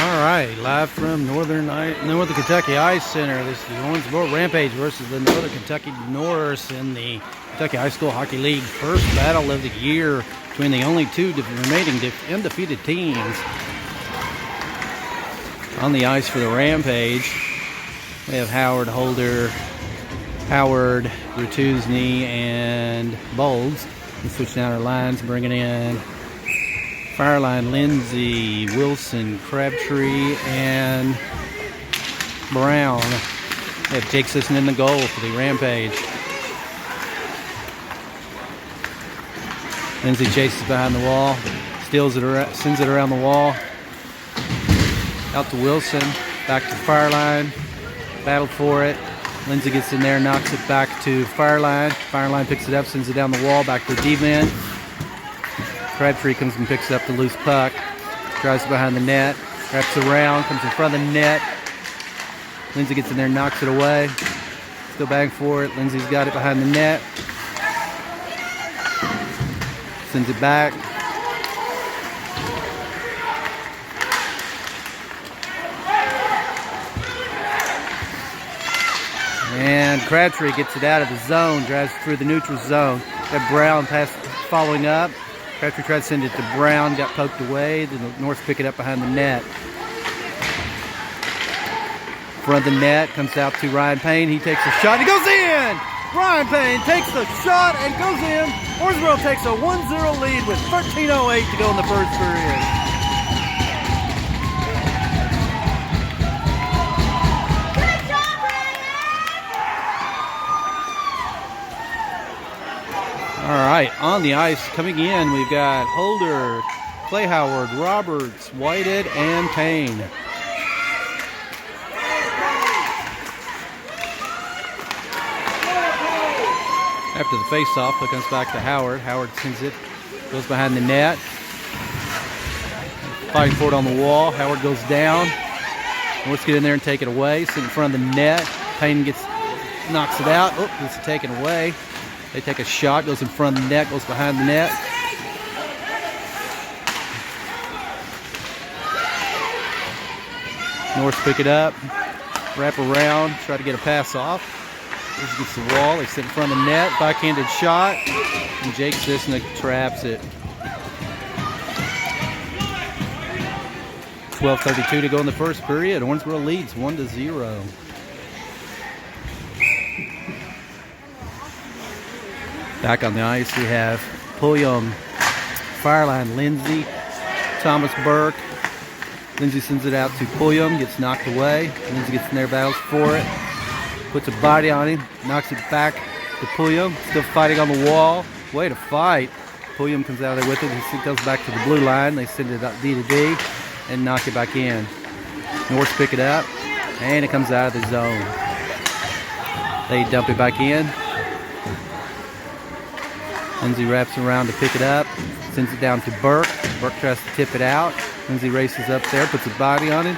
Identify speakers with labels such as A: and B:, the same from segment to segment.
A: All right, live from Northern Kentucky Ice Center. This is Owensboro Rampage versus the Northern Kentucky Norse in the Kentucky High School Hockey League. First battle of the year between the only two remaining undefeated teams. On the ice for the Rampage, we have Howard, Holder, Rutuzny, and Bolds. We switch down our lines, bringing in Fireline, Lindsay, Wilson, Crabtree, and Brown. We have Jake Sisson in the goal for the Rampage. Lindsay chases behind the wall, steals it, sends it around the wall. Out to Wilson, back to Fireline, battled for it. Lindsay gets in there, knocks it back to Fireline. Fireline picks it up, sends it down the wall, back to the D-man. Crabtree comes and picks up the loose puck, drives behind the net, wraps around, comes in front of the net. Lindsay gets in there, knocks it away. Still back for it. Lindsay's got it behind the net. Sends it back. And Crabtree gets it out of the zone, drives it through the neutral zone. Got Brown following up. Crabtree tried to send it to Brown, got poked away. The Norse pick it up behind the net. Front of the net, comes out to Ryan Payne. He takes a shot, he goes in! Ryan Payne takes the shot and goes in. Owensboro takes a 1-0 lead with 13:08 to go in the first period. All right, on the ice, coming in, we've got Holder, Clay Howard, Roberts, Whitehead, and Payne. After the face-off, it comes back to Howard. Howard sends it, goes behind the net. Fighting for it on the wall. Howard goes down. Let's get in there and take it away. Sit in front of the net. Payne knocks it out. Oh, it's taken away. They take a shot, goes in front of the net, goes behind the net. Norse pick it up, wrap around, try to get a pass off. This gets the wall, they sit in front of the net, backhanded shot, and Jake Sisson traps it. 12:32 to go in the first period. Owensboro leads 1-0. Back on the ice, we have Pulliam, Fireline, Lindsay, Thomas Burke. Lindsay sends it out to Pulliam, gets knocked away. Lindsay gets in there, battles for it, puts a body on him, knocks it back to Pulliam. Still fighting on the wall. Way to fight. Pulliam comes out of there with it. He goes back to the blue line. They send it up D to D and knock it back in. Norse pick it up, and it comes out of the zone. They dump it back in. Lindsay wraps around to pick it up, sends it down to Burke. Burke tries to tip it out. Lindsay races up there, puts a body on it.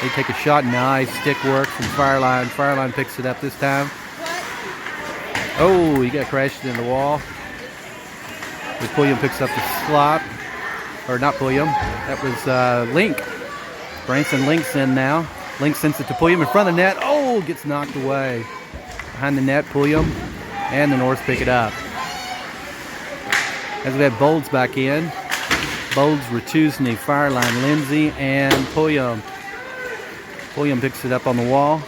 A: They take a shot. Nice stick work from Fireline. Fireline picks it up this time. Oh, he got crashed into the wall. Pulliam picks up the slot. Or not Pulliam. That was Link. Branson Link's in now. Link sends it to Pulliam in front of the net. Oh, gets knocked away. Behind the net, Pulliam. And the Norse pick it up. As we have Bolds back in. Bolds, Rutuzny, Fireline, Lindsay, and Pulliam. Pulliam picks it up on the wall.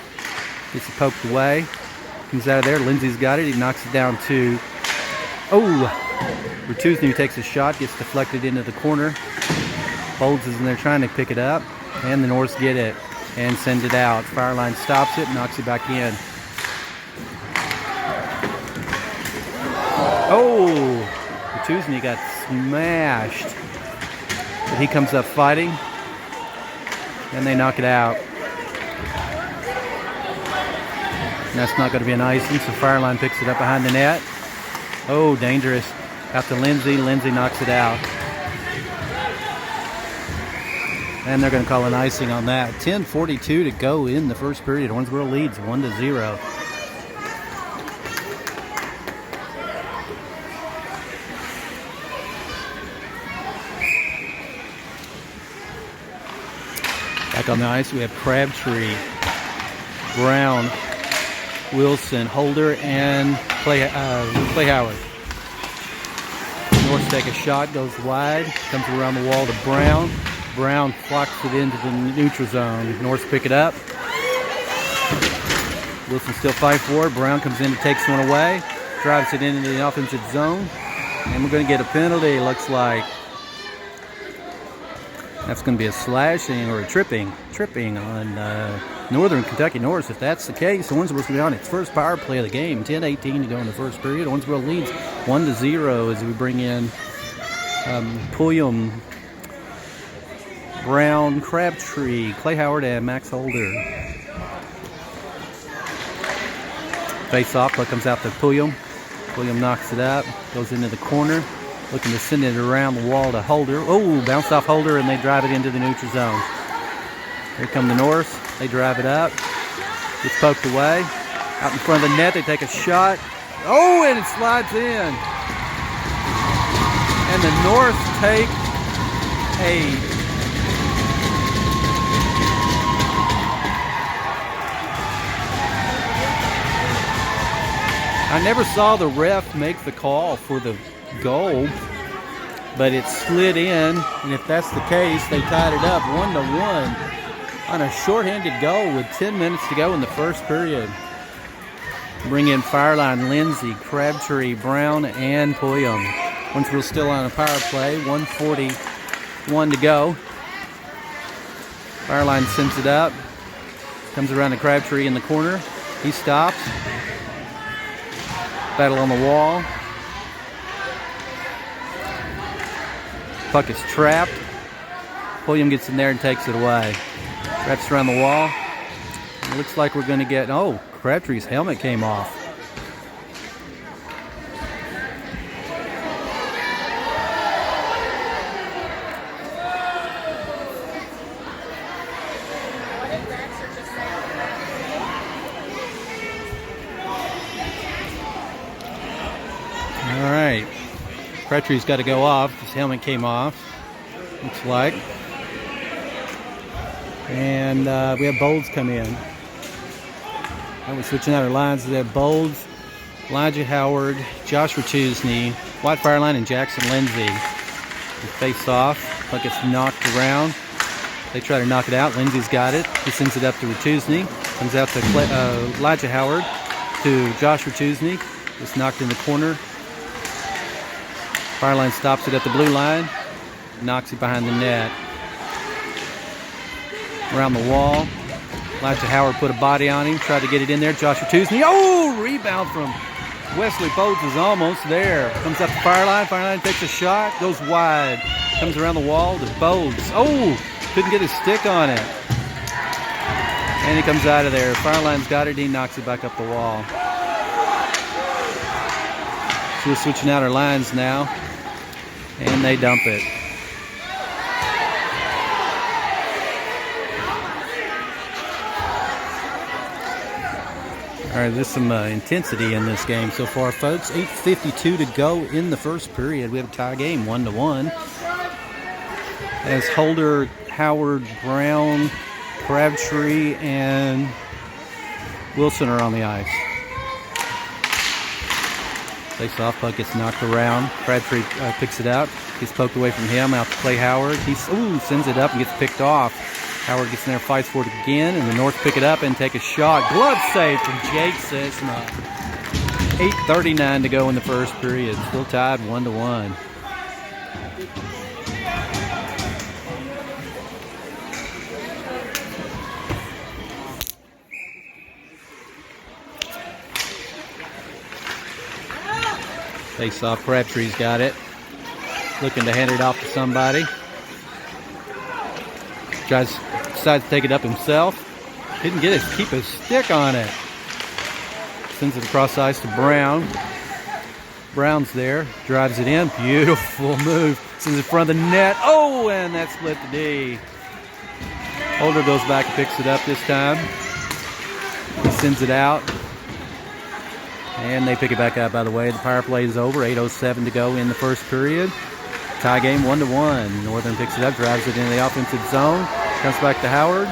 A: Gets it poked away. Comes out of there. Lindsay's got it. He knocks it down to... Oh! Rutuzny takes a shot. Gets deflected into the corner. Bolds is in there trying to pick it up. And the Norse get it. And send it out. Fireline stops it. Knocks it back in. Oh! Rutuzny got smashed. But he comes up fighting. And they knock it out. And that's not going to be an icing, so Fireline picks it up behind the net. Oh, dangerous. Out to Lindsay. Lindsay knocks it out. And they're going to call an icing on that. 10:42 to go in the first period. Owensboro leads 1-0. Back on the ice, we have Crabtree, Brown, Wilson, Holder, and Clay Howard. Norse take a shot, goes wide, comes around the wall to Brown. Brown flocks it into the neutral zone. Norse pick it up. Wilson still fighting for it. Brown comes in and takes one away. Drives it into the offensive zone. And we're going to get a penalty, looks like. That's going to be a slashing or a tripping on Northern Kentucky Norse. If that's the case, Owensboro's going to be on its first power play of the game. 10:18 to go in the first period. Owensboro leads 1-0 as we bring in Pulliam, Brown, Crabtree, Clay Howard, and Max Holder. Face off, puck comes out to Pulliam. Pulliam knocks it up, goes into the corner, looking to send it around the wall to Holder. Oh, bounced off Holder, and they drive it into the neutral zone. Here come the Norse. They drive it up. Gets poked away. Out in front of the net, they take a shot. Oh, and it slides in. And the Norse take a I never saw the ref make the call for the goal, but it slid in, and if that's the case, they tied it up 1-1 on a shorthanded goal with 10 minutes to go in the first period. Bring in Fireline, Lindsay, Crabtree, Brown, and Pulliam. Once we're still on a power play, 1:41 to go. Fireline sends it up, comes around to Crabtree in the corner. He stops. Battle on the wall. Puck is trapped. Pulliam gets in there and takes it away. Wraps around the wall. It looks like we're going to get... Oh, Crabtree's helmet came off. All right, Crabtree's got to go off. His helmet came off, looks like. And we have Bolds come in. And we're switching out our lines. We have Bolds, Elijah Howard, Josh Rachusny, White Fireline, and Jackson Lindsay. They face off. Puck gets knocked around. They try to knock it out. Lindsay's got it. He sends it up to Rachusny. Comes out to Elijah Howard to Josh Rachusny. It's knocked in the corner. Fireline stops it at the blue line, knocks it behind the net. Around the wall, Elijah Howard put a body on him, tried to get it in there. Josh Rachusny, oh, rebound from Wesley Bolds is almost there. Comes up to Fireline, Fireline takes a shot, goes wide. Comes around the wall to Bolds. Oh, couldn't get his stick on it. And he comes out of there. Fireline's got it, he knocks it back up the wall. So we're switching out our lines now. And they dump it. All right, there's some intensity in this game so far, folks. 8:52 to go in the first period. We have a tie game, 1-1. As Holder, Howard, Brown, Crabtree, and Wilson are on the ice. Face off, puck gets knocked around. Crabtree picks it up. Gets poked away from him. Out to Clay Howard. He sends it up and gets picked off. Howard gets in there, fights for it again, and the North pick it up and take a shot. Glove save from Jake Sesna. 8:39 to go in the first period. Still tied 1-1. Face off, Crabtree's got it. Looking to hand it off to somebody. Decides to take it up himself. Didn't keep his stick on it. Sends it across ice to Brown. Brown's there, drives it in. Beautiful move. Sends it in front of the net. Oh, and that split the D. Holder goes back and picks it up this time. He sends it out. And they pick it back up, by the way. The power play is over. 8:07 to go in the first period. Tie game 1-1. Northern picks it up, drives it into the offensive zone. Comes back to Howard.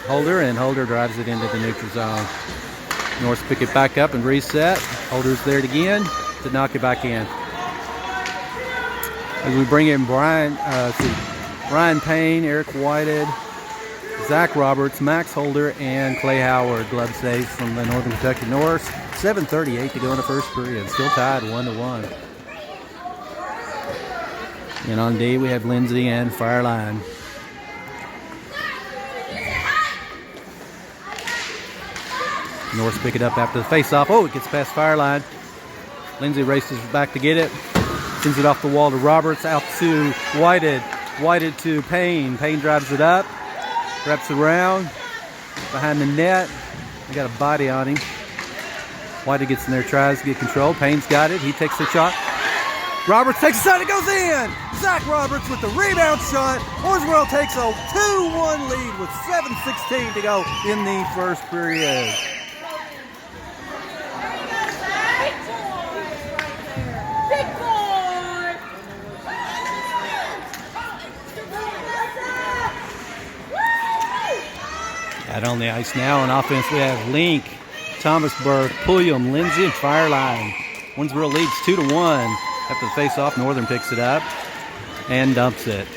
A: Holder, and Holder drives it into the neutral zone. Norse pick it back up and reset. Holder's there again to knock it back in. As we bring in Brian Payne, Eric Whited, Zach Roberts, Max Holder, and Clay Howard. Glove saves from the Northern Kentucky Norse. 7:38 to go in the first period. Still tied 1-1. And on D we have Lindsay and Fireline. Norse pick it up after the face-off. Oh, it gets past Fireline. Lindsay races back to get it. Sends it off the wall to Roberts. Out to Whited. Whited to Payne. Payne drives it up. Wraps around. Behind the net. They got a body on him. Whited gets in there, tries to get control. Payne's got it. He takes the shot. Roberts takes a shot. It goes in. Zach Roberts with the rebound shot. Owensboro takes a 2-1 lead with 7:16 to go in the first period. Out on the ice now on offense we have Link, Thomasburg, Pulliam, Lindsay, and Fireline. Owensboro leads 2-1. After the face-off, Northern picks it up and dumps it.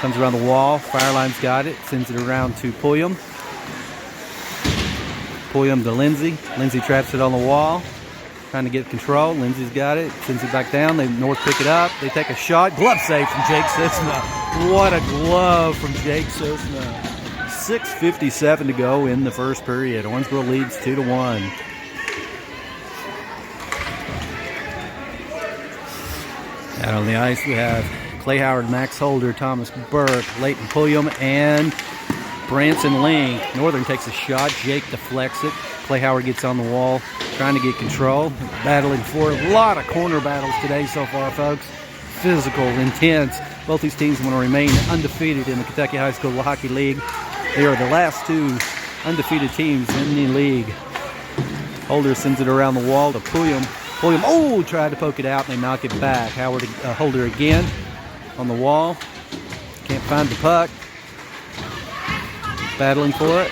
A: Comes around the wall. Fireline's got it. Sends it around to Pulliam. Pulliam to Lindsay. Lindsay traps it on the wall. Trying to get control. Lindsay's got it. Sends it back down. They North pick it up. They take a shot. Glove save from Jake Sisna. What a glove from Jake Sisna. 6:57 to go in the first period. Owensboro leads 2-1. Out on the ice we have Clay Howard, Max Holder, Thomas Burke, Leighton Pulliam, and Branson Link. Northern takes a shot. Jake deflects it. Clay Howard gets on the wall, trying to get control. Battling for it. A lot of corner battles today so far, folks. Physical, intense. Both these teams want to remain undefeated in the Kentucky High School Hockey League. They are the last two undefeated teams in the league. Holder sends it around the wall to Pulliam. Pulliam, oh, tried to poke it out, and they knock it back. Howard, Holder again on the wall. Can't find the puck. Battling for it.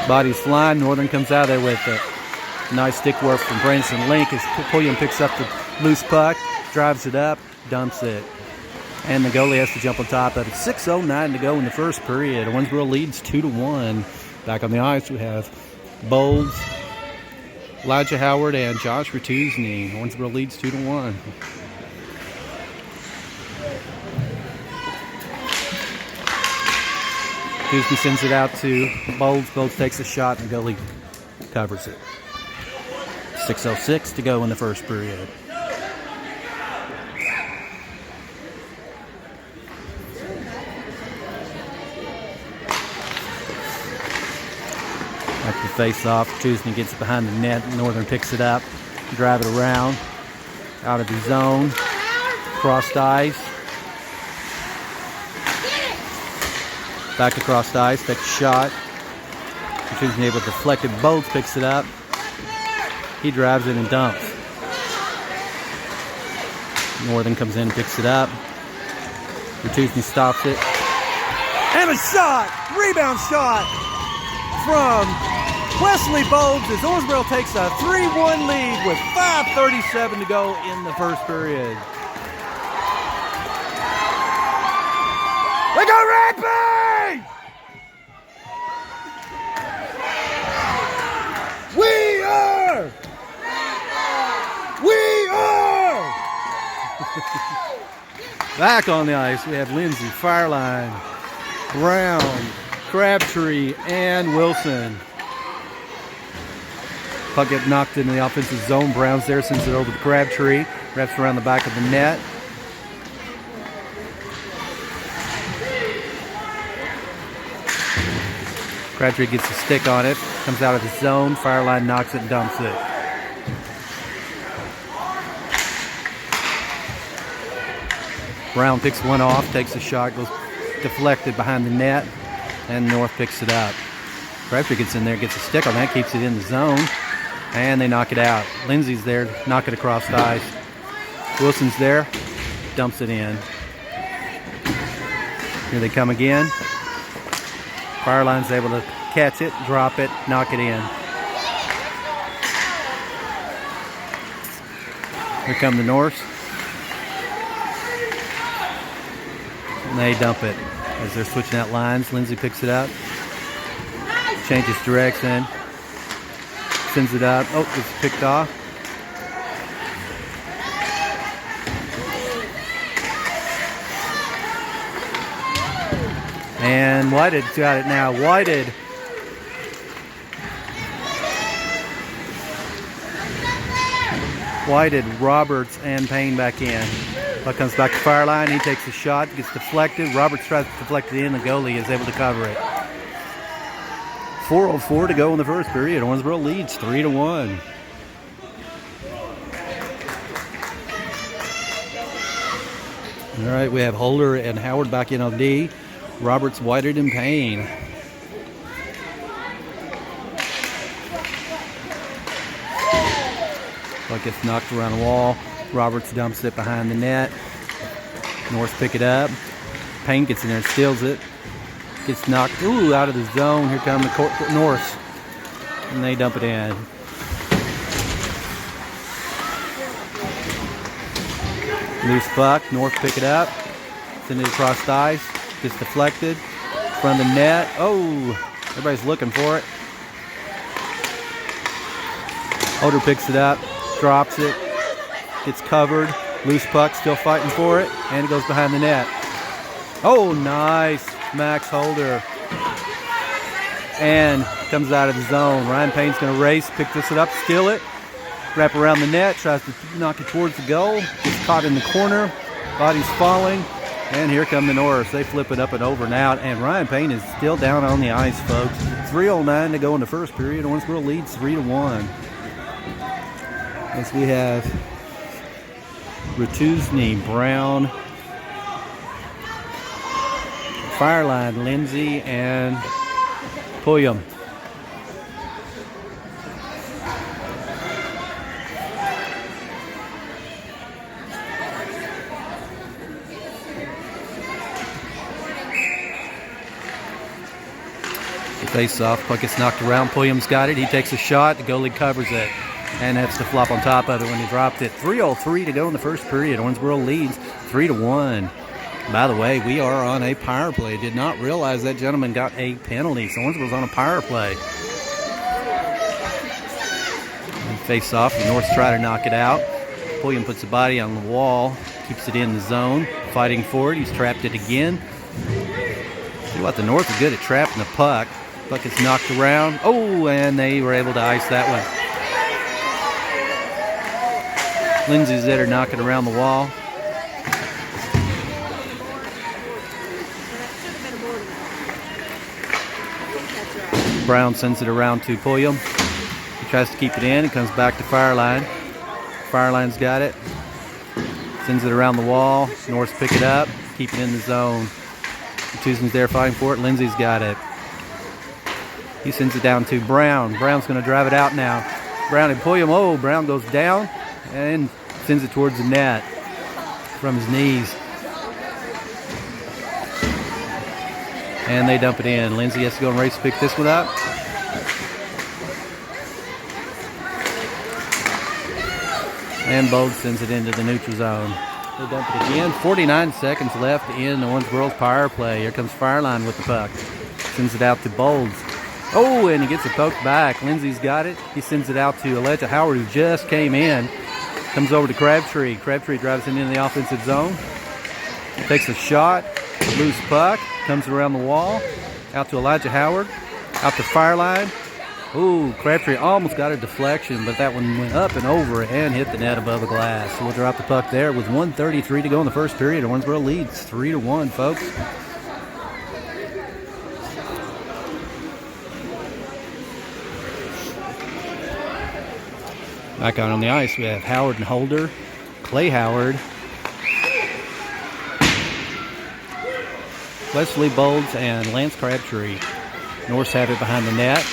A: Body's flying. Northern comes out there with a nice stick work from Branson Link as Pulliam picks up the loose puck, drives it up, dumps it. And the goalie has to jump on top of it. 6:09 to go in the first period. Owensboro leads 2-1. Back on the ice we have Bowles, Elijah Howard, and Josh Ratusny. Owensboro leads 2-1. Ratusny sends it out to Bowles. Bowles takes a shot and the goalie covers it. 6:06 to go in the first period. After the face-off, Ratusny gets it behind the net. Northern picks it up, drive it around, out of the zone, crossed ice, back across the ice, takes a shot. Ratusny able to deflect it. Bowles picks it up. He drives it and dumps. Northern comes in and picks it up. Ratusny stops it. And a shot! Rebound shot from Wesley Bowles as Owensboro takes a 3-1 lead with 5:37 to go in the first period. We go Rapids! We are! We are! Back on the ice, we have Lindsay, Fireline, Brown, Crabtree, and Wilson. Puck get knocked into the offensive zone. Brown's there, sends it over to Crabtree. Wraps around the back of the net. Crabtree gets a stick on it. Comes out of the zone. Fireline knocks it and dumps it. Brown picks one off, takes a shot, goes deflected behind the net, and North picks it up. Crabtree gets in there, gets a stick on that, keeps it in the zone. And they knock it out. Lindsay's there, knock it across the ice. Wilson's there, dumps it in. Here they come again. Fireline's able to catch it, drop it, knock it in. Here come the Norse. And they dump it. As they're switching out lines, Lindsay picks it up. Changes direction. Sends it out. Oh, it's picked off. And Whitehead's got it now. Whitehead. Whitehead, Roberts, and Payne back in. Puck comes back to Fireline. He takes a shot, gets deflected. Roberts tries to deflect it in. The goalie is able to cover it. 4:04 to go in the first period. Owensboro leads 3-1. All right, we have Holder and Howard back in on D. Roberts, Whitehead, and Payne. Puck gets knocked around the wall. Roberts dumps it behind the net. Norse pick it up. Payne gets in there and steals it. Gets knocked out of the zone. Here come the Norse. And they dump it in. Loose puck. Norse pick it up. Send it across the ice. Gets deflected. From the net. Oh, everybody's looking for it. Holder picks it up. Drops it. Gets covered. Loose puck. Still fighting for it. And it goes behind the net. Oh, nice. Max Holder. And comes out of the zone. Ryan Payne's going to race. Pick this up. Steal it. Wrap around the net. Tries to knock it towards the goal. Gets caught in the corner. Body's falling. And here come the Norse. They flip it up and over and out. And Ryan Payne is still down on the ice, folks. 3:09 to go in the first period. Owensboro leads 3-1. As we have Ratuzny, Brown, Fireline, Lindsay, and Pulliam. Face off, puck gets knocked around. Pulliam's got it. He takes a shot. The goalie covers it. And that's the flop on top of it when he dropped it. 3:03 to go in the first period. Owensboro leads 3-1. By the way, we are on a power play. Did not realize that gentleman got a penalty. So Owensboro's on a power play. And face off. The North try to knock it out. Pulliam puts the body on the wall. Keeps it in the zone. Fighting for it. He's trapped it again. See what, the North are good at trapping the puck. Puck gets knocked around. Oh, and they were able to ice that one. Lindsay's there knocking around the wall. Brown sends it around to Pulliam. He tries to keep it in. It comes back to Fireline. Fireline's got it. Sends it around the wall. Norse pick it up. Keep it in the zone. Tueson's there fighting for it. Lindsay's got it. He sends it down to Brown. Brown's going to drive it out now. Brown and Pulliam. Oh, Brown goes down and sends it towards the net from his knees. And they dump it in. Lindsay has to go and race to pick this one up. And Bode sends it into the neutral zone. They dump it again. 49 seconds left in Owensboro's power play. Here comes Fireline with the puck. Sends it out to Bowles. Oh, and he gets it poked back. Lindsay's got it. He sends it out to Elijah Howard, who just came in. Comes over to Crabtree. Crabtree drives it into the offensive zone. Takes a shot. Loose puck. Comes around the wall. Out to Elijah Howard. Out to Fireline. Ooh, Crabtree almost got a deflection, but that one went up and over and hit the net above the glass. So we'll drop the puck there with 1:33 to go in the first period. Owensboro leads 3-1, folks. Back out on the ice, we have Howard and Holder, Clay Howard, Wesley Bolds, and Lance Crabtree. Norse have it behind the net,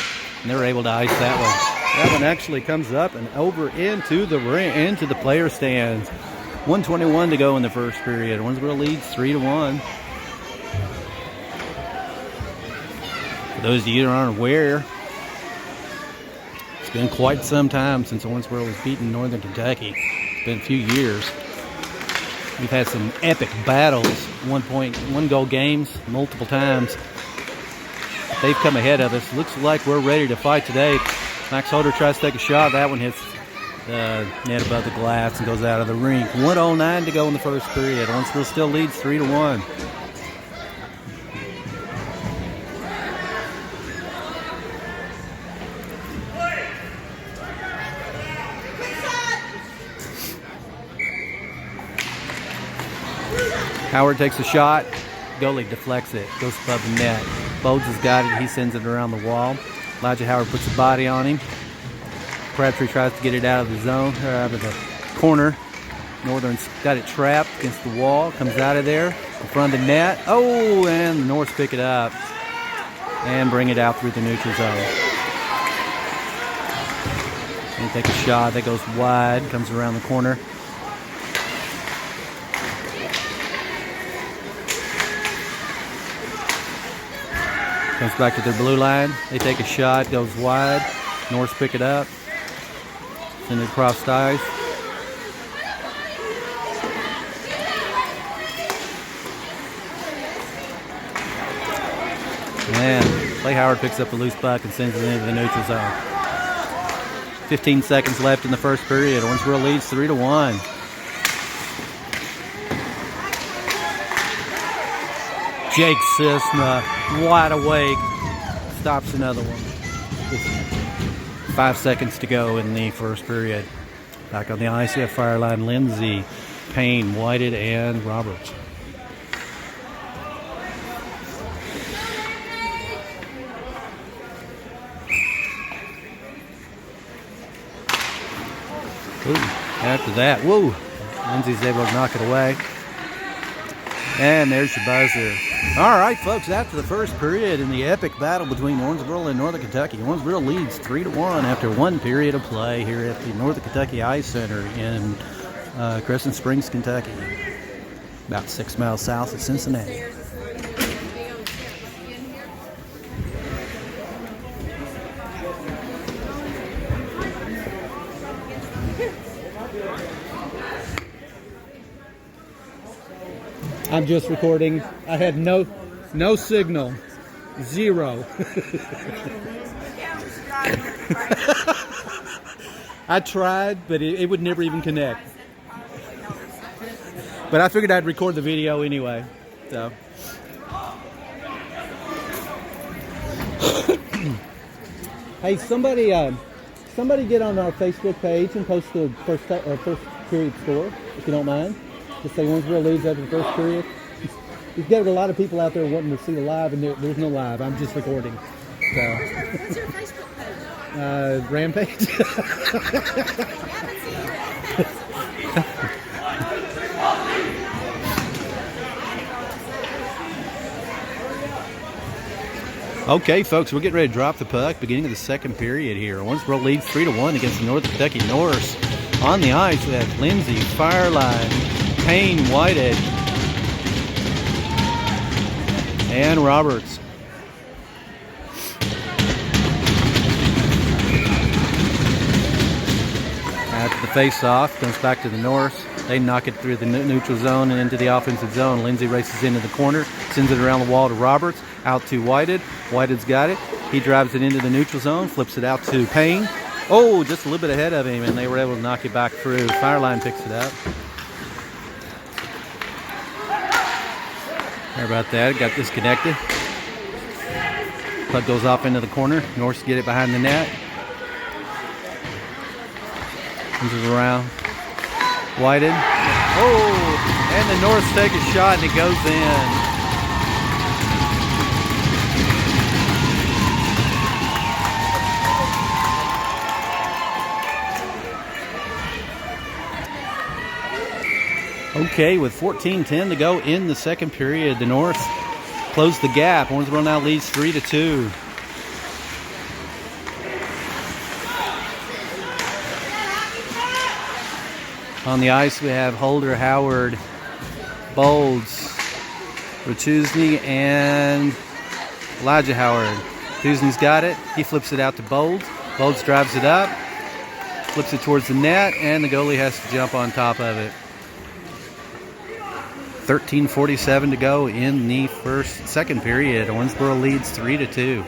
A: and they're able to ice that one. That one actually comes up and over into the ring, into the player stands. 1:21 to go in the first period. Owensboro leads 3-1. For those of you that aren't aware, it's been quite some time since Owensboro was beaten Northern Kentucky. It's been a few years. We've had some epic battles, 1-goal games, multiple times. They've come ahead of us. Looks like we're ready to fight today. Max Holder tries to take a shot. That one hits the net above the glass and goes out of the rink. 1:09 to go in the first period. Owensboro still leads 3-1. Howard takes a shot. Goalie deflects it. Goes above the net. Bodes has got it. He sends it around the wall. Elijah Howard puts a body on him. Crabtree tries to get it out of the zone, or out of the corner. Northern's got it trapped against the wall. Comes out of there in front of the net. Oh, and the Norse pick it up and bring it out through the neutral zone. And take a shot that goes wide. Comes around the corner. Comes back to their blue line. They take a shot, goes wide. Norse pick it up. Send it across the ice. And Clay Howard picks up the loose puck and sends it into the neutral zone. 15 seconds left in the first period. Owensboro leads 3-1. Jake Cisna, wide awake, stops another one. 5 seconds to go in the first period. Back on the ice, we have Fireline Lindsay, Payne, Whited, and Roberts. Ooh, after that, whoa, Lindsay's able to knock it away. And there's your buzzer. All right, folks, after the first period in the epic battle between Owensboro and Northern Kentucky, Owensboro leads 3-1 after one period of play here at the Northern Kentucky Ice Center in Crescent Springs, Kentucky, about 6 miles south of Cincinnati. I'm just recording. I had no signal. Zero. I tried, but it would never even connect. But I figured I'd record the video anyway. So. Hey, somebody get on our Facebook page and post the first period score, if you don't mind. Just say Owensboro leads after the first period. We've got a lot of people out there wanting to see the live, and there's no live. I'm just recording. So.
B: What's your Facebook page?
A: Rampage. Okay, folks, we're getting ready to drop the puck. Beginning of the second period here. Owensboro leads 3-1 against the Northern Kentucky Norse. On the ice, we have Lindsay, Fireline, Payne, Whited, and Roberts. After the face-off, comes back to the Norse. They knock it through the neutral zone and into the offensive zone. Lindsay races into the corner, sends it around the wall to Roberts, out to Whited. Whited's got it. He drives it into the neutral zone, flips it out to Payne. Oh, just a little bit ahead of him, and they were able to knock it back through. Fireline picks it up. Sorry about that, it got disconnected. Puck goes off into the corner. Norse get it behind the net. Comes it around. Whited. Oh, and the Norse take a shot and it goes in. Okay, with 14:10 to go in the second period, the Norse close the gap. Owensboro now leads 3-2. On the ice, we have Holder, Howard, Bolds, Rachuzny, and Elijah Howard. Rachuzny's got it. He flips it out to Bolds. Bolds drives it up, flips it towards the net, and the goalie has to jump on top of it. 13:47 to go in the second period. Owensboro leads 3-2.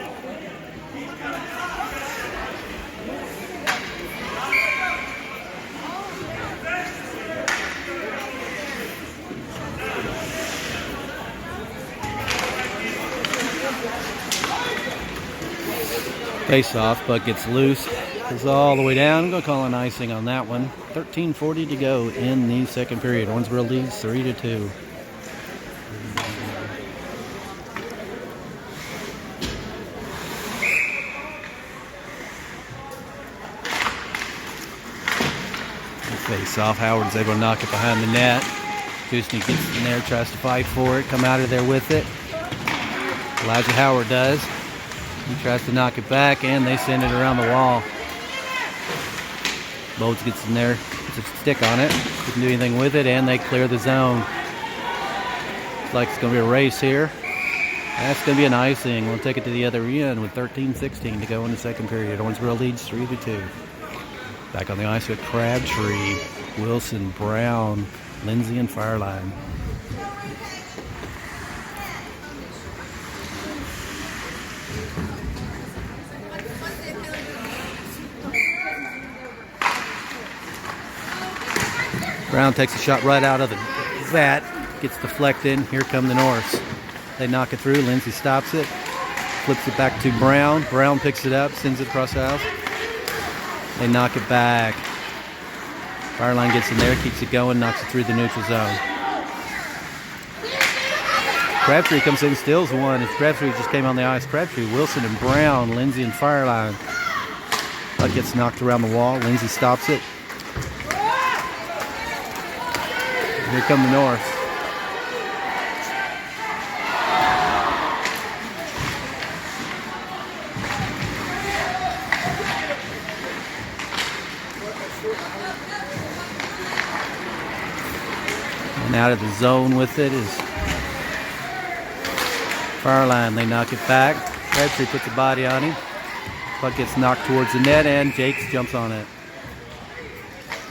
A: Face off, but gets loose. Goes all the way down. I'm going to call an icing on that one. 13:40 to go in the second period. Owensboro leads 3-2. Face off. Howard's able to knock it behind the net. Kusny gets in there, tries to fight for it, come out of there with it. Elijah Howard does. He tries to knock it back, and they send it around the wall. Bolts gets in there, puts a stick on it, doesn't do anything with it, and they clear the zone. Looks like it's going to be a race here. That's going to be an icing. We'll take it to the other end with 13:16 to go in the second period. Owensboro leads 3-2. Back on the ice with Crabtree, Wilson, Brown, Lindsay, and Fireline. Brown takes a shot right out of the vat, gets deflected. Here come the Norse. They knock it through. Lindsay stops it, flips it back to Brown. Brown picks it up, sends it across the house. They knock it back. Fireline gets in there, keeps it going, knocks it through the neutral zone. Crabtree comes in, steals one. It's Crabtree just came on the ice. Crabtree, Wilson, and Brown, Lindsay, and Fireline. Puck gets knocked around the wall. Lindsay stops it. Here come the Norse. And out of the zone with it is Fireline. They knock it back. Crabtree puts a body on him. Puck gets knocked towards the net, and Jakes jumps on it.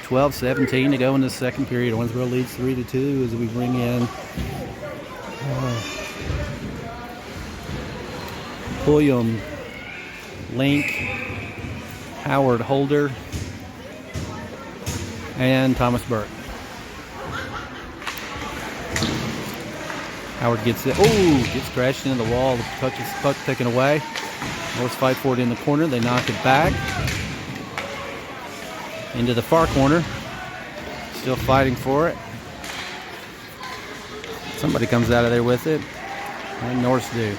A: 12:17 to go in the second period. Owensboro leads 3-2 as we bring in William, Link, Howard, Holder, and Thomas Burke. Howard gets it. Oh, gets crashed into the wall. The puck taken away. Norse fight for it in the corner. They knock it back into the far corner. Still fighting for it. Somebody comes out of there with it. And Norse do.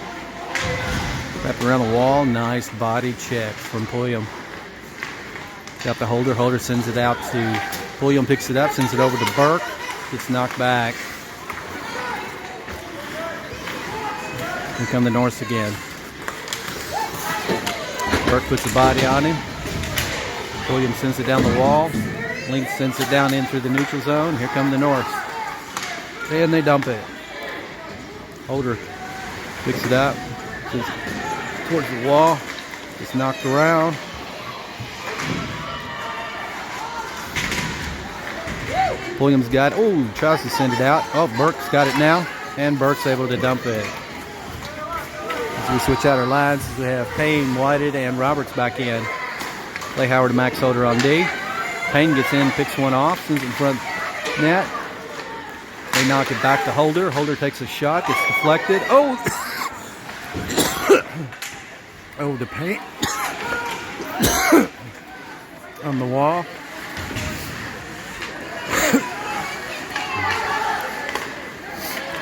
A: Wrap around the wall. Nice body check from Pulliam. Got the Holder. Holder sends it out to Pulliam, picks it up, sends it over to Burke. Gets knocked back. Here come the Norse again. Burke puts a body on him. Pulliam sends it down the wall. Link sends it down in through the neutral zone. Here come the Norse. And they dump it. Holder picks it up. Towards the wall. Gets knocked around. Pulliam's got it. Oh, tries to send it out. Oh, Burke's got it now. And Burke's able to dump it. As we switch out our lines, we have Payne, Whited, and Roberts back in. Play Howard and Max Holder on D. Payne gets in, picks one off, sends it in front net. They knock it back to Holder. Holder takes a shot, gets deflected. Oh! Oh, the Payne. On the wall.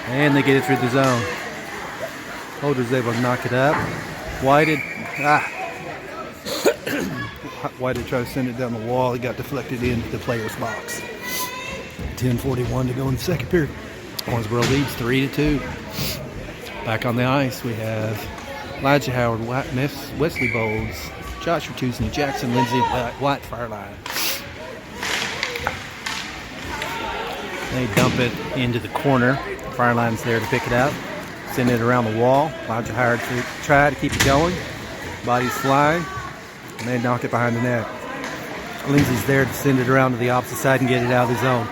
A: And they get it through the zone. Holder's able to knock it up. Whited. Whited tried to send it down the wall. It got deflected into the player's box. 10:41 to go in the second period. Owensboro leads 3-2. Back on the ice, we have Elijah Howard, Wesley Bowles, Josh Rachuzny, Jackson Lindsay, White Fireline. They dump it into the corner. Fireline's there to pick it up. Send it around the wall. Elijah Howard to try to keep it going. Body's flying. And they knock it behind the net. Lindsay's there to send it around to the opposite side and get it out of the zone.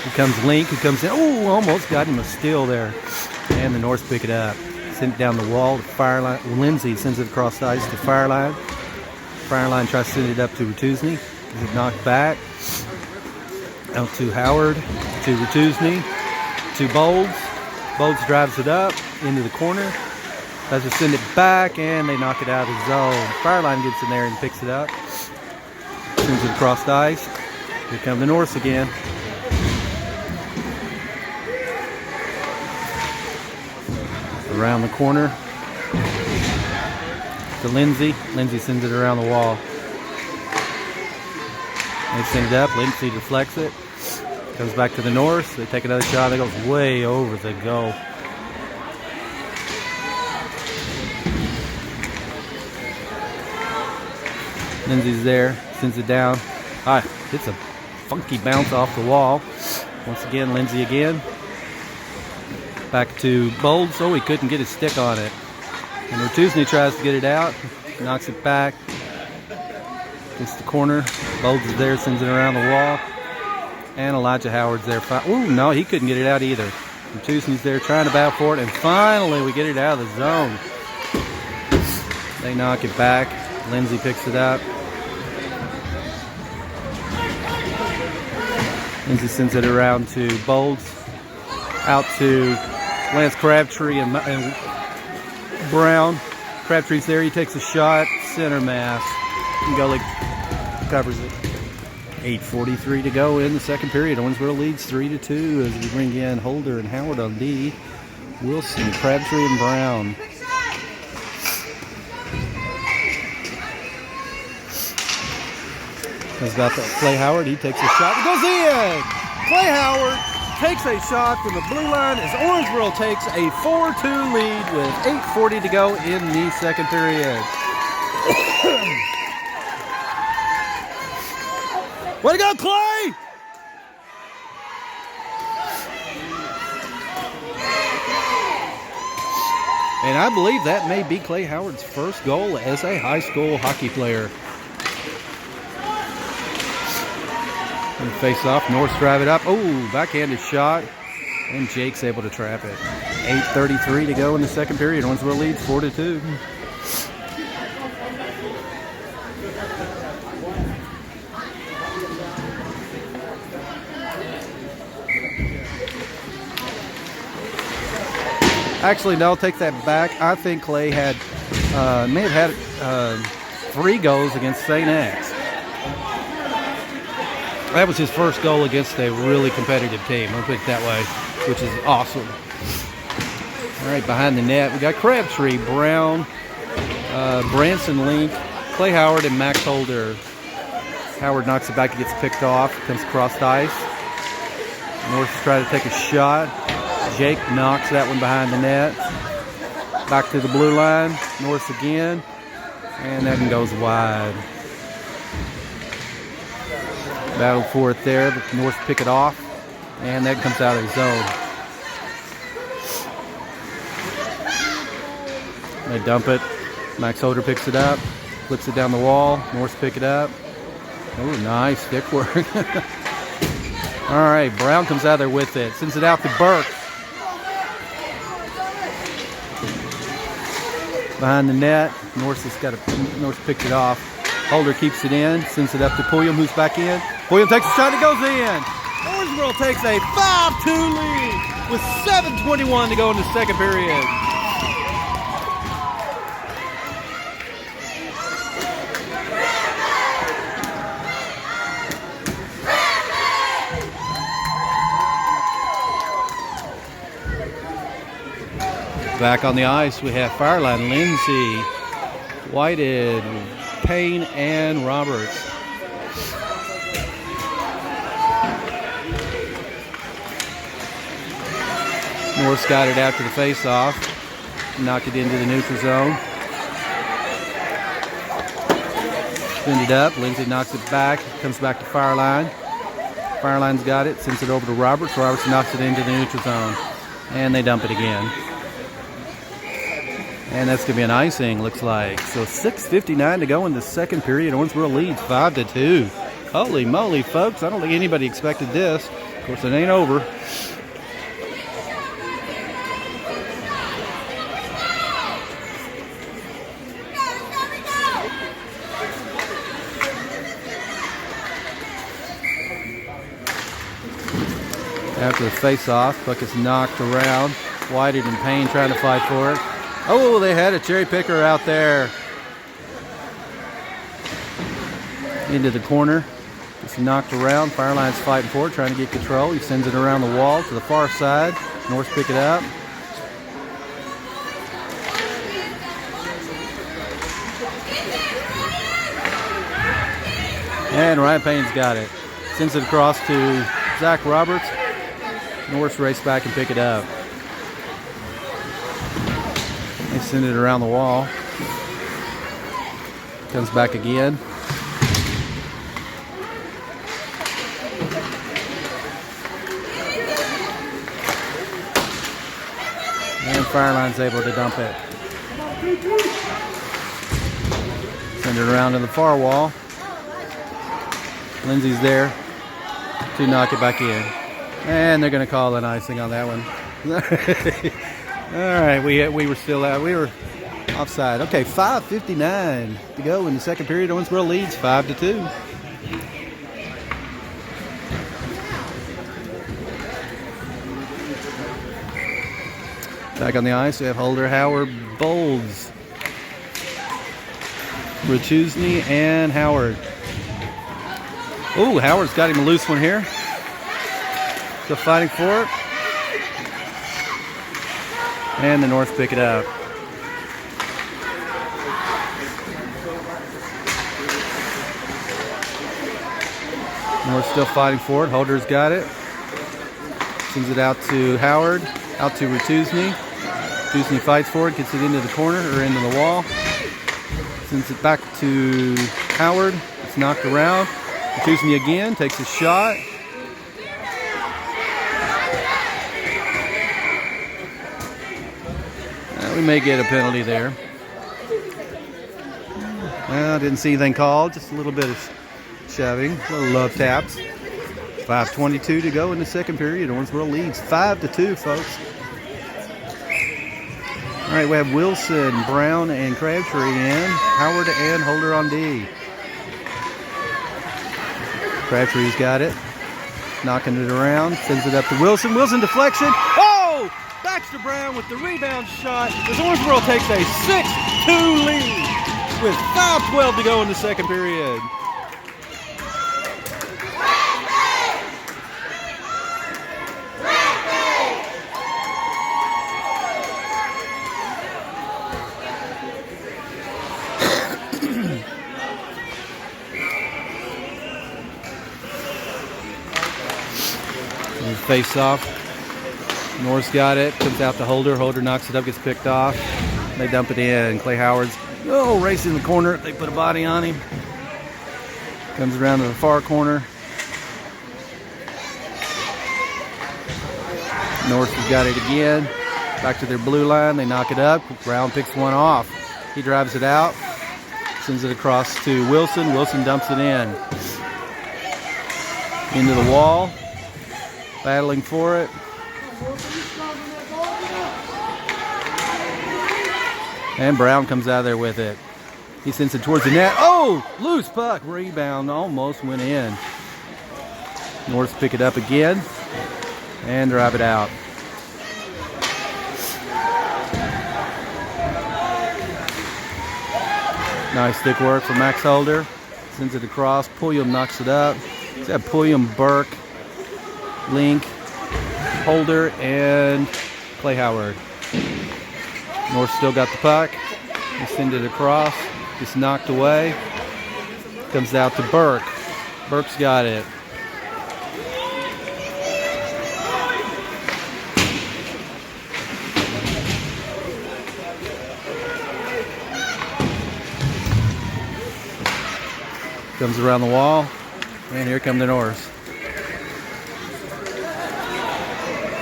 A: Here comes Link, who comes in. Oh, almost got him a steal there. And the Norse pick it up. Send it down the wall to Fireline. Lindsay sends it across the ice to Fireline. Fireline tries to send it up to Ratuszny. Is it knocked back? Out to Howard, to Ratuszny, to Bolds. Bolds drives it up into the corner. Tries to send it back, and they knock it out of the zone. Fireline gets in there and picks it up. Sends it across the ice. Here come the Norse again. Around the corner to Lindsay. Lindsay sends it around the wall. They send it up. Lindsay deflects it. Comes back to the Norse. They take another shot. It goes way over the goal. Lindsay's there. Sends it down. Hits a funky bounce off the wall. Once again, Lindsay again. Back to Bolds. Oh, he couldn't get his stick on it. And Ratuszny tries to get it out. Knocks it back. Gets the corner. Bolds is there, sends it around the wall. And Elijah Howard's there. Oh, no, he couldn't get it out either. Ratuszny's there trying to battle for it. And finally, we get it out of the zone. They knock it back. Lindsay picks it up. Lindsay sends it around to Bolds. Out to Lance Crabtree and Brown. Crabtree's there. He takes a shot. Center mass. Gully covers it. 8:43 to go in the second period. Owensboro leads 3-2 as we bring in Holder and Howard on D. Wilson, Crabtree, and Brown. Comes back to Clay Howard. He takes a shot. It goes in! Clay Howard takes a shot from the blue line as Owensboro takes a 4-2 lead with 8:40 to go in the second period. Way to go, Clay! And I believe that may be Clay Howard's first goal as a high school hockey player. And face off, Norse drive it up. Oh, backhanded shot. And Jake's able to trap it. 8:33 to go in the second period. Owensboro leads 4-2. Actually, no, I'll take that back. I think Clay may have had 3 goals against St. X. That was his first goal against a really competitive team. I'll put it that way, which is awesome. All right, behind the net, we got Crabtree, Brown, Branson Link, Clay Howard, and Max Holder. Howard knocks it back, it gets picked off, comes across the ice. Norse try to take a shot. Jake knocks that one behind the net. Back to the blue line. Norse again. And that one goes wide. Battle for it there. But Norse pick it off. And that comes out of the zone. They dump it. Max Holder picks it up. Flips it down the wall. Norse pick it up. Oh, nice stick work. All right, Brown comes out there with it. Sends it out to Burke. Behind the net, Norse picked it off. Holder keeps it in, sends it up to Pulliam, who's back in. Pulliam takes a shot, it goes in. Owensboro takes a 5-2 lead with 7:21 to go in the second period. Back on the ice, we have Fireline, Lindsay, Whited, Payne, and Roberts. Norse got it after the face-off, knocked it into the neutral zone. Spin it up, Lindsay knocks it back, comes back to Fireline. Fireline's got it, sends it over to Roberts. Roberts knocks it into the neutral zone. And they dump it again. And that's going to be an icing, looks like. So 6:59 to go in the second period. Owensboro leads 5-2. Holy moly, folks. I don't think anybody expected this. Of course, it ain't over. After the face-off, puck is knocked around. Whited in pain trying to fight for it. Oh, they had a cherry picker out there. Into the corner. It's knocked around. Fireline's fighting for it, trying to get control. He sends it around the wall to the far side. Norse pick it up. And Ryan Payne's got it. Sends it across to Zach Roberts. Norse race back and pick it up. They send it around the wall. Comes back again. And Fireline's able to dump it. Send it around to the far wall. Lindsay's there to knock it back in. And they're going to call an icing on that one. All right, we were still out. We were offside. Okay, 5:59 to go in the second period. Owensboro leads 5-2. Back on the ice, we have Holder, Howard, Bolds, Ratuzny, and Howard. Oh, Howard's got him a loose one here. Still fighting for it. And the North pick it up. North still fighting for it. Holder's got it. Sends it out to Howard. Out to Ratuzny. Ratuzny fights for it. Gets it into the corner or into the wall. Sends it back to Howard. It's knocked around. Ratuzny again. Takes a shot. We may get a penalty there. Well, didn't see anything called. Just a little bit of shoving. A little love taps. 5:22 to go in the second period. Owensboro leads 5-2, folks. All right, we have Wilson, Brown, and Crabtree in. Howard and Holder on D. Crabtree's got it. Knocking it around. Sends it up to Wilson. Wilson deflection. Oh! Baxter Brown with the rebound shot as Owensboro takes a 6-2 lead with 5:12 to go in the second period. Face off. Norse got it. Comes out to Holder. Holder knocks it up. Gets picked off. They dump it in. Clay Howard's racing in the corner. They put a body on him. Comes around to the far corner. Norse has got it again. Back to their blue line. They knock it up. Brown picks one off. He drives it out. Sends it across to Wilson. Wilson dumps it in. Into the wall. Battling for it. And Brown comes out of there with it. He sends it towards the net. Oh! Loose puck. Rebound. Almost went in. Norse pick it up again. And drive it out. Nice stick work from Max Holder. Sends it across. Pulliam knocks it up. It's got Pulliam, Burke, Link, Holder, and Clay Howard. North still got the puck. They send it across. It's knocked away. Comes out to Burke. Burke's got it. Comes around the wall. And here come the Norse.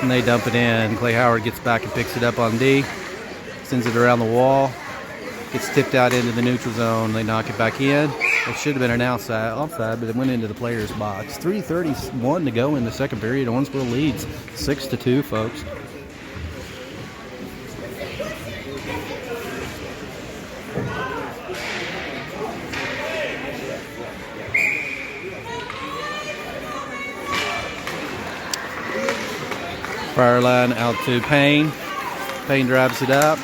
A: and they dump it in. Clay Howard gets back and picks it up on D, sends it around the wall, gets tipped out into the neutral zone. They knock it back in. It should have been an offside, but it went into the player's box. 3:31 to go in the second period. Owensboro leads 6-2, folks. Fireline out to Payne. Payne drives it up.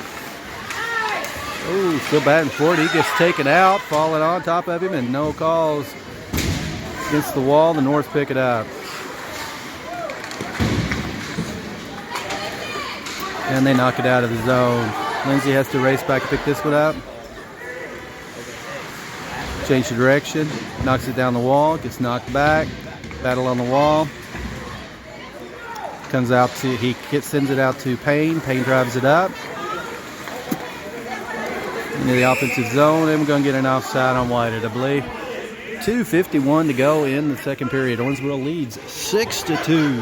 A: Oh, still batting for it. He gets taken out, falling on top of him, and no calls against the wall. The Norse pick it up. And they knock it out of the zone. Lindsay has to race back and pick this one up. Change the direction. Knocks it down the wall. Gets knocked back. Battle on the wall. Comes out to, sends it out to Payne. Payne drives it up into the offensive zone, and we're going to get an offside on Whited, I believe. 2:51 to go in the second period. Owensboro leads 6-2.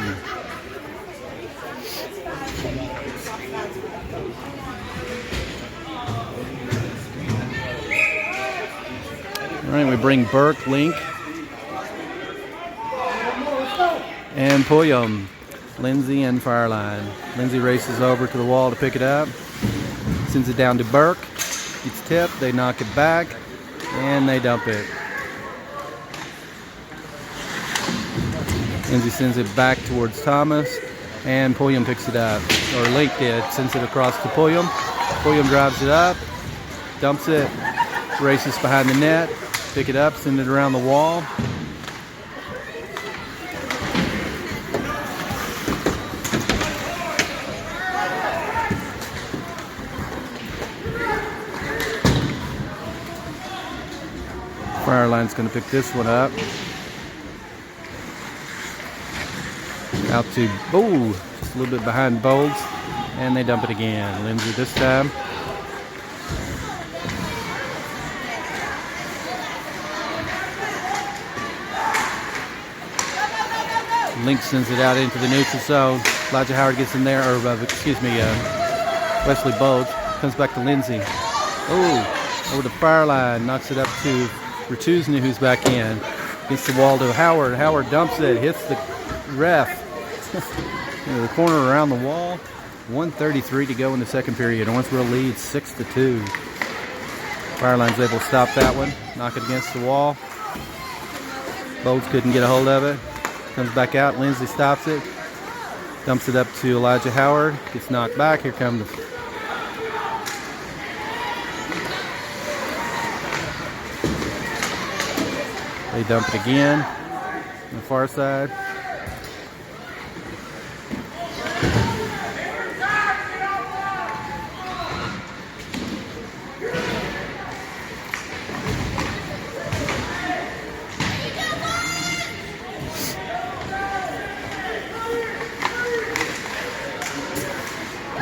A: All right, we bring Burke, Link, and Pulliam. Lindsay and Fireline. Lindsay races over to the wall to pick it up. Sends it down to Burke. Gets tipped. They knock it back. And they dump it. Lindsay sends it back towards Thomas. And Pulliam picks it up. Or Link did. Sends it across to Pulliam. Pulliam drives it up. Dumps it. Races behind the net. Pick it up. Send it around the wall. Fireline's going to pick this one up. Out to, just a little bit behind Bowles. And they dump it again. Lindsay this time. Link sends it out into the neutral zone. Elijah Howard gets in there, Wesley Bowles. Comes back to Lindsay. Over the Fireline. Knocks it up to Ratuzny, who's back in. Gets the wall to Howard. Howard dumps it. Hits the ref. Into the corner around the wall. 1:33 to go in the second period. Owensboro leads 6-2. Fireline's able to stop that one. Knock it against the wall. Bowles couldn't get a hold of it. Comes back out. Lindsay stops it. Dumps it up to Elijah Howard. Gets knocked back. Here comes the They dump it again on the far side.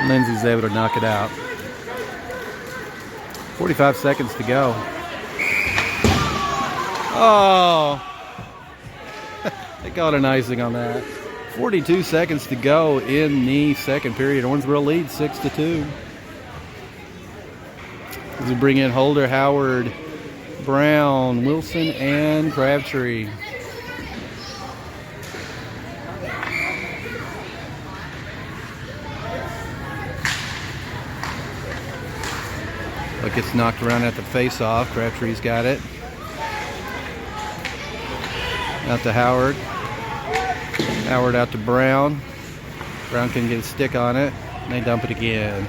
A: Lindsay's able to knock it out. 45 seconds to go. Oh, they called an icing on that. 42 seconds to go in the second period. Owensboro leads 6-2. As we bring in Holder, Howard, Brown, Wilson, and Crabtree. It gets knocked around at the face-off. Crabtree's got it. Out to Howard. Howard out to Brown. Brown can get a stick on it. And they dump it again.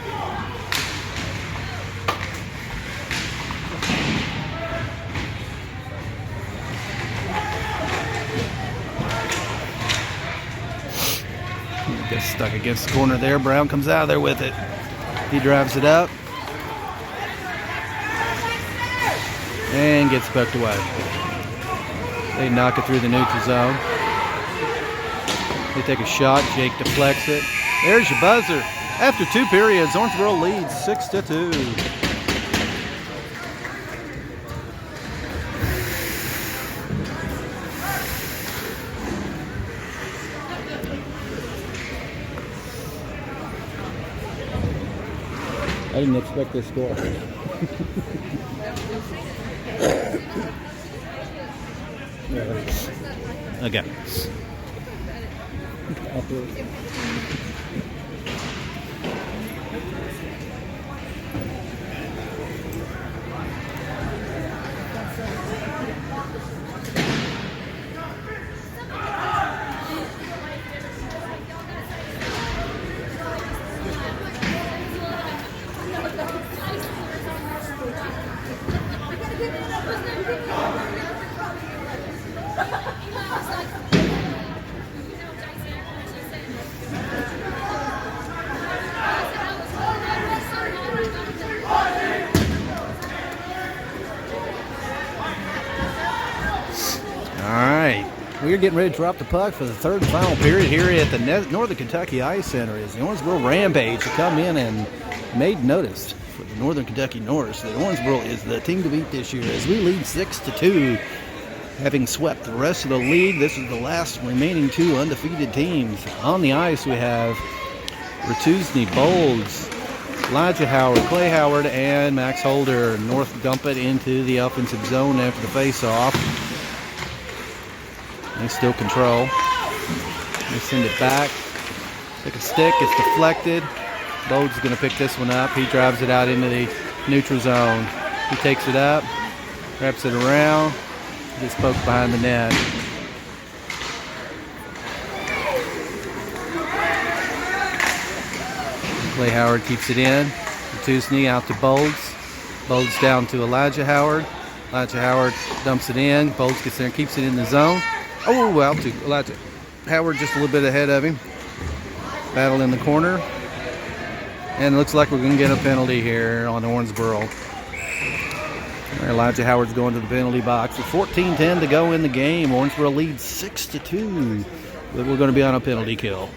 A: Gets stuck against the corner there. Brown comes out of there with it. He drives it up. And gets poked away. They knock it through the neutral zone. They take a shot. Jake deflects it. There's your buzzer. After 2 periods, Owensboro leads 6-2. I didn't expect this score. Okay. Alright, we're getting ready to drop the puck for the third and final period here at the Northern Kentucky Ice Center as the Owensboro Rampage to come in and made notice for the Northern Kentucky Norse that Owensboro is the team to beat this year as we lead 6-2. Having swept the rest of the league, this is the last remaining two undefeated teams. On the ice we have Ratusny, Bolds, Elijah Howard, Clay Howard, and Max Holder. North dump it into the offensive zone after the face-off. They still control. They send it back. Take a stick, it's deflected. Bolds is going to pick this one up. He drives it out into the neutral zone. He takes it up, wraps it around, gets poked behind the net. Clay Howard keeps it in. Ratusny out to Bolds. Bolds down to Elijah Howard. Elijah Howard dumps it in. Bolds gets there and keeps it in the zone. Oh, well, to Elijah Howard just a little bit ahead of him. Battle in the corner. And it looks like we're going to get a penalty here on Owensboro. Elijah Howard's going to the penalty box. With 14:10 to go in the game, Owensboro leads 6-2. But we're going to be on a penalty kill.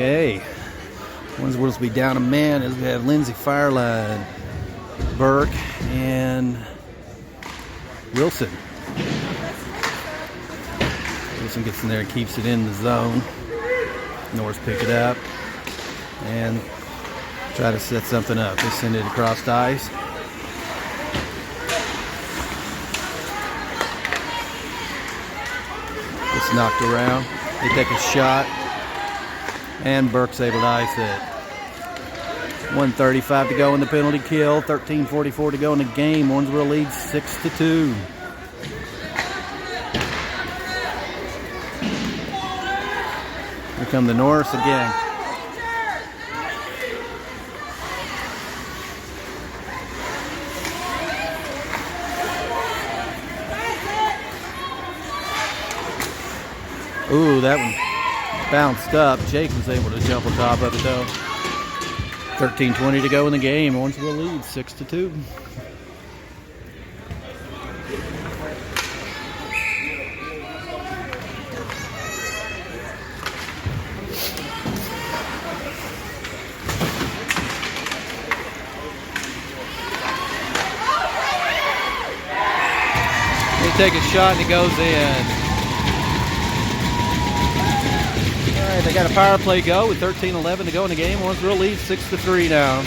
A: Okay, Owensboro will be down a man as we have Lindsey Fireline, Burke, and Wilson. Wilson gets in there and keeps it in the zone. Norse pick it up and try to set something up. They send it across the ice. It's knocked around. They take a shot. And Burke's able to ice it. 1:35 to go in the penalty kill. 13:44 to go in the game. Owensboro leads 6-2. Here come the Norse again. Ooh, that one bounced up. Jake was able to jump on top of it though. 13:20 to go in the game. Owensboro leads 6-2. They take a shot and it goes in. They got a power play go with 13:11 to go in the game. Owensboro leads 6-3 now.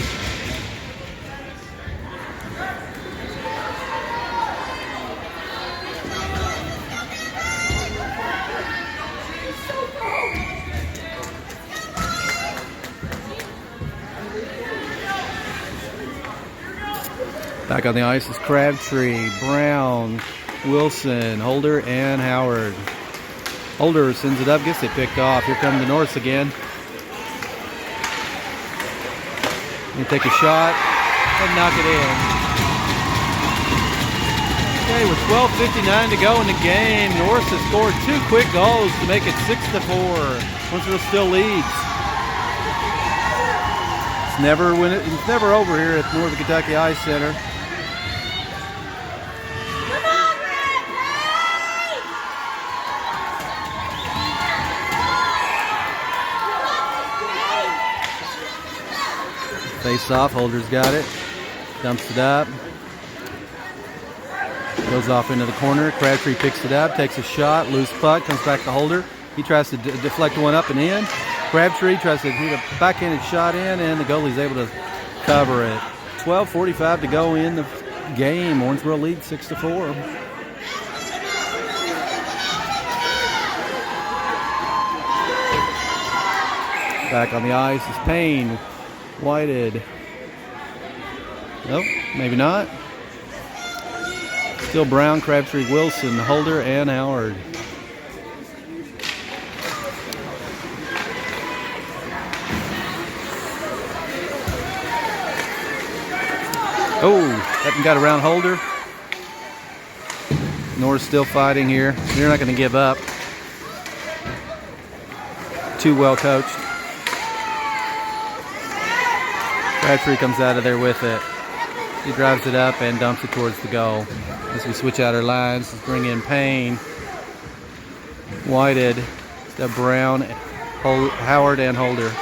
A: Back on the ice is Crabtree, Brown, Wilson, Holder, and Howard. Holder sends it up, gets it picked off. Here come the Norse again. They take a shot and knock it in. Okay, with 12:59 to go in the game, Norse has scored 2 quick goals to make it 6-4. Owensboro still leads. It's never over here at Northern Kentucky Ice Center. Face off, Holder's got it. Dumps it up. Goes off into the corner. Crabtree picks it up, takes a shot, loose puck, comes back to Holder. He tries to deflect one up and in. Crabtree tries to hit a backhanded shot in, and the goalie's able to cover it. 12:45 to go in the game. Owensboro leads 6-4. Back on the ice is Payne. Whited. Nope, maybe not. Still Brown, Crabtree, Wilson, Holder, and Howard. Oh, that one got around Holder. Norse still fighting here. They're not going to give up. Too well coached. Crabtree comes out of there with it. He drives it up and dumps it towards the goal. As we switch out our lines, let's bring in Payne. Whited, Brown, Howard, and Holder.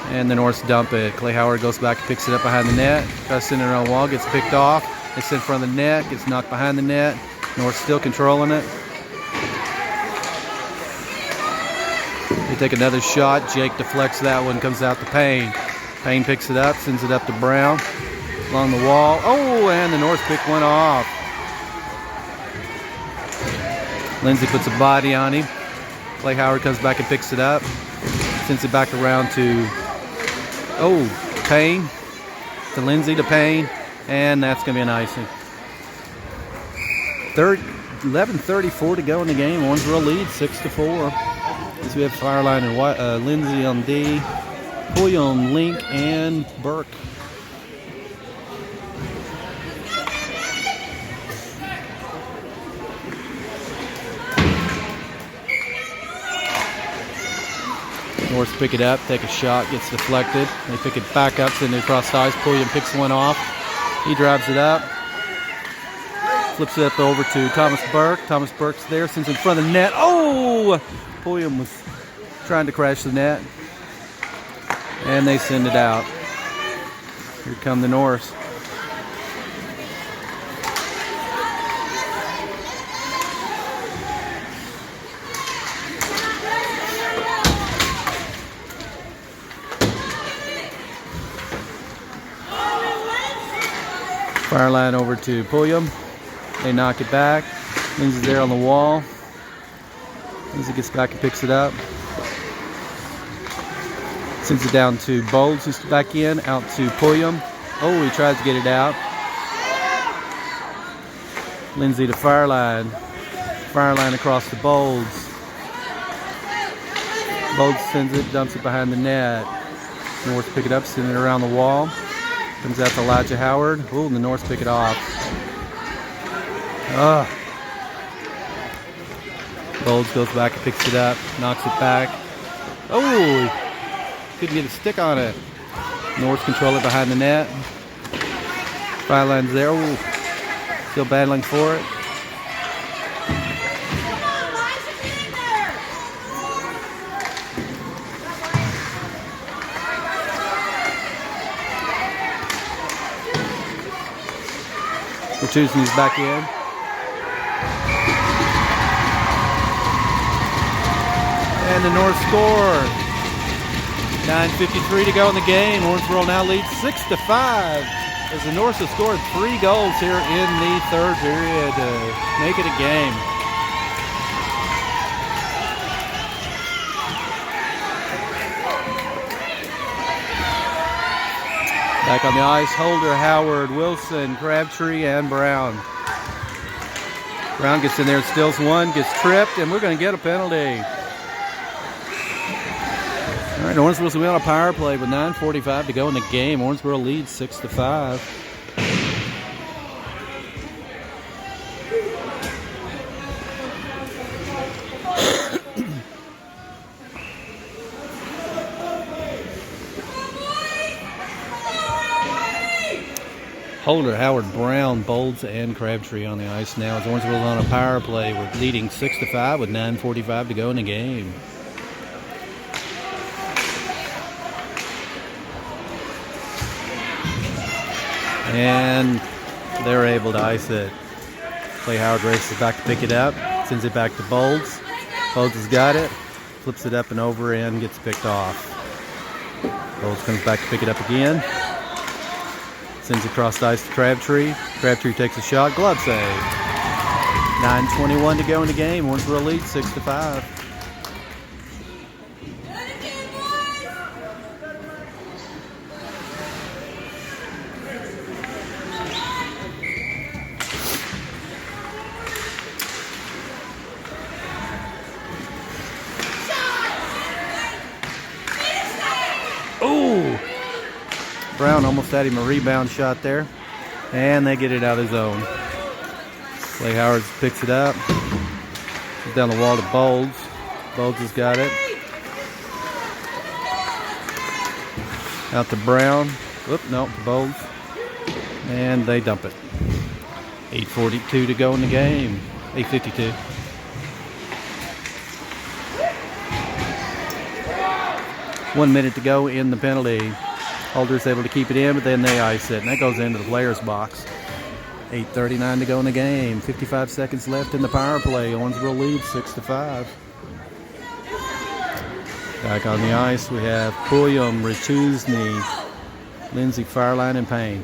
A: And the Norse dump it. Clay Howard goes back and picks it up behind the net. Tries to send it around the wall, gets picked off. It's in front of the net, gets knocked behind the net. Norse still controlling it. They take another shot. Jake deflects that one, comes out to Payne. Payne picks it up, sends it up to Brown. Along the wall. Oh, and the Norse pick one off. Lindsay puts a body on him. Clay Howard comes back and picks it up. Sends it back around to Payne. To Lindsay, to Payne. And that's going to be an icing. 11:34 to go in the game. Owensboro leads 6-4. As we have Fireline and Lindsay on D. Pulliam, Link, and Burke. Norse pick it up, take a shot, gets deflected. They pick it back up, send it across the ice. Pulliam picks one off. He drives it up. Flips it up over to Thomas Burke. Thomas Burke's there, sends it in front of the net. Oh! Pulliam was trying to crash the net. And they send it out. Here come the Norse. Fire line over to Pulliam. They knock it back. Lindsay's there on the wall. Lindsay gets back and picks it up. Sends it down to Bowles, who's back in, out to Pulliam. Oh, he tries to get it out. Lindsay to Fireline. Fireline across to Bowles. Bowles sends it, dumps it behind the net. Norse pick it up, send it around the wall. Comes out to Elijah Howard. Oh, and the Norse pick it off. Bowles goes back and picks it up, knocks it back. Oh! Couldn't get a stick on it. Norse control it behind the net. Fireline's there. Ooh. Still battling for it. Bertuzzi's back in. And the North score. 9:53 to go in the game. Owensboro now leads 6-5 as the Norse have scored 3 goals here in the third period to make it a game. Back on the ice, Holder, Howard, Wilson, Crabtree, and Brown. Brown gets in there, steals one, gets tripped, and we're going to get a penalty. All right, Owensboro's going to be on a power play with 9:45 to go in the game. Owensboro leads 6-5. Holder, Howard, Brown, Bowles, and Crabtree on the ice now as Owensboro's on a power play. We're leading 6-5 with 9:45 to go in the game. And they're able to ice it. Clay Howard races back to pick it up, sends it back to Bolds. Bolds has got it, flips it up and over and gets picked off. Bolds comes back to pick it up again. Sends it across the ice to Crabtree. Crabtree takes a shot, glove save. 9:21 to go in the game. Owensboro leads 6-5. Oh! Brown almost had him a rebound shot there. And they get it out of zone. Clay Howard picks it up. Goes down the wall to Bolds. Bolds has got it. Out to Brown. Whoop, no, to Bolds. And they dump it. 8:42 to go in the game. 8:52. One minute to go in the penalty. Holder's able to keep it in, but then they ice it, and that goes into the player's box. 8:39 to go in the game. 55 seconds left in the power play. Owensboro leads 6-5. Back on the ice, we have Pulliam, Richuzny, Lindsay, Fireline, and Payne.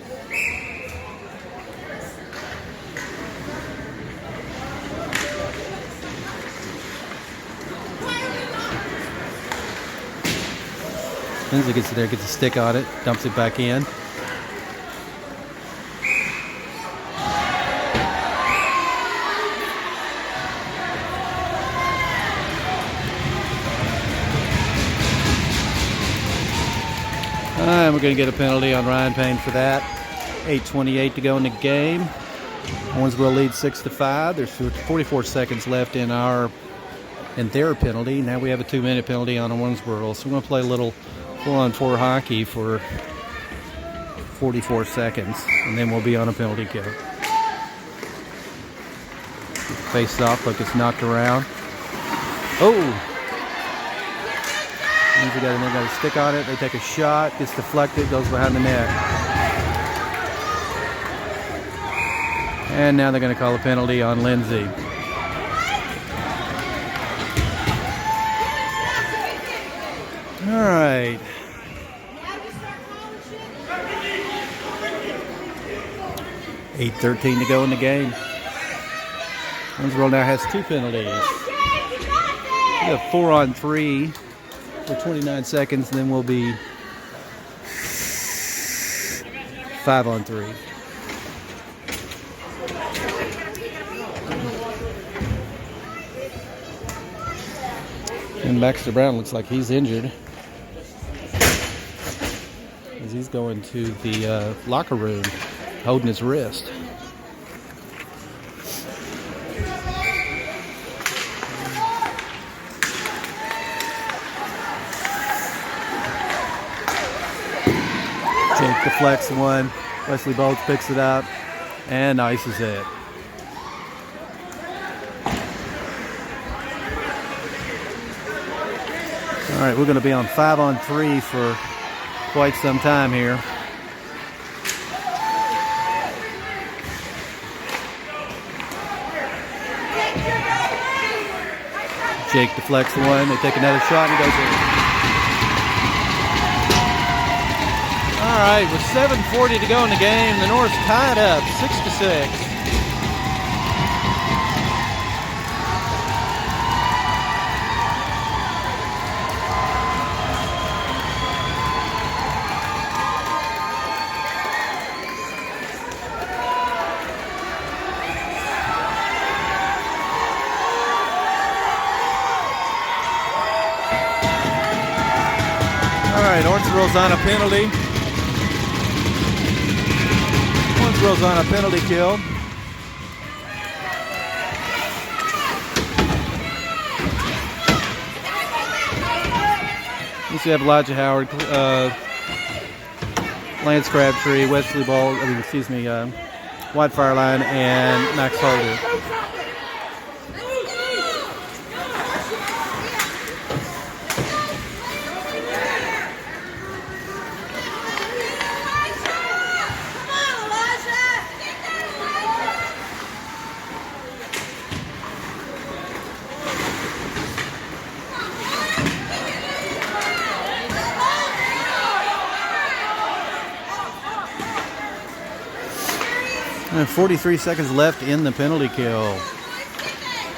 A: Lindsay gets it there, gets a stick on it, dumps it back in. And we're going to get a penalty on Ryan Payne for that. 8:28 to go in the game. Owensboro leads 6-5. There's 44 seconds left in their penalty. Now we have a 2-minute penalty on Owensboro. So we're going to play a little 4-on-4 hockey for 44 seconds, and then we'll be on a penalty kill. Face off, like it's knocked around. Oh! They got a stick on it. They take a shot, gets deflected, goes behind the net. And now they're going to call a penalty on Lindsay. All right. $8:13 to go in the game. Owensboro now has 2 penalties. We have 4-on-3 for 29 seconds, and then we'll be 5-on-3. And Baxter Brown looks like he's injured, as he's going to the locker room, holding his wrist. Jake deflects one. Wesley Bolts picks it up and ices it. All right, we're going to be on 5-on-3 for quite some time here. Jake deflects the one. They take another shot and he goes in. All right, with 7:40 to go in the game, the Norse tied up 6-6. All right, Owensboro's on a penalty. Owensboro's on a penalty kill. We have Elijah Howard, Lance Crabtree, Wesley Ball, White Fireline, and Max Holder. 43 seconds left in the penalty kill.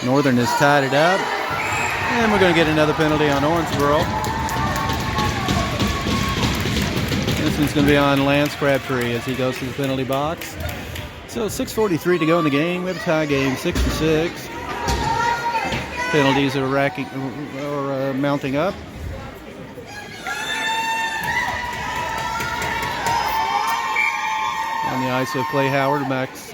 A: Northern has tied it up. And we're going to get another penalty on Owensboro. This one's going to be on Lance Crabtree as he goes to the penalty box. So 6:43 to go in the game. We have a tie game, 6-6. Penalties are mounting up. On the ice of Clay Howard, Max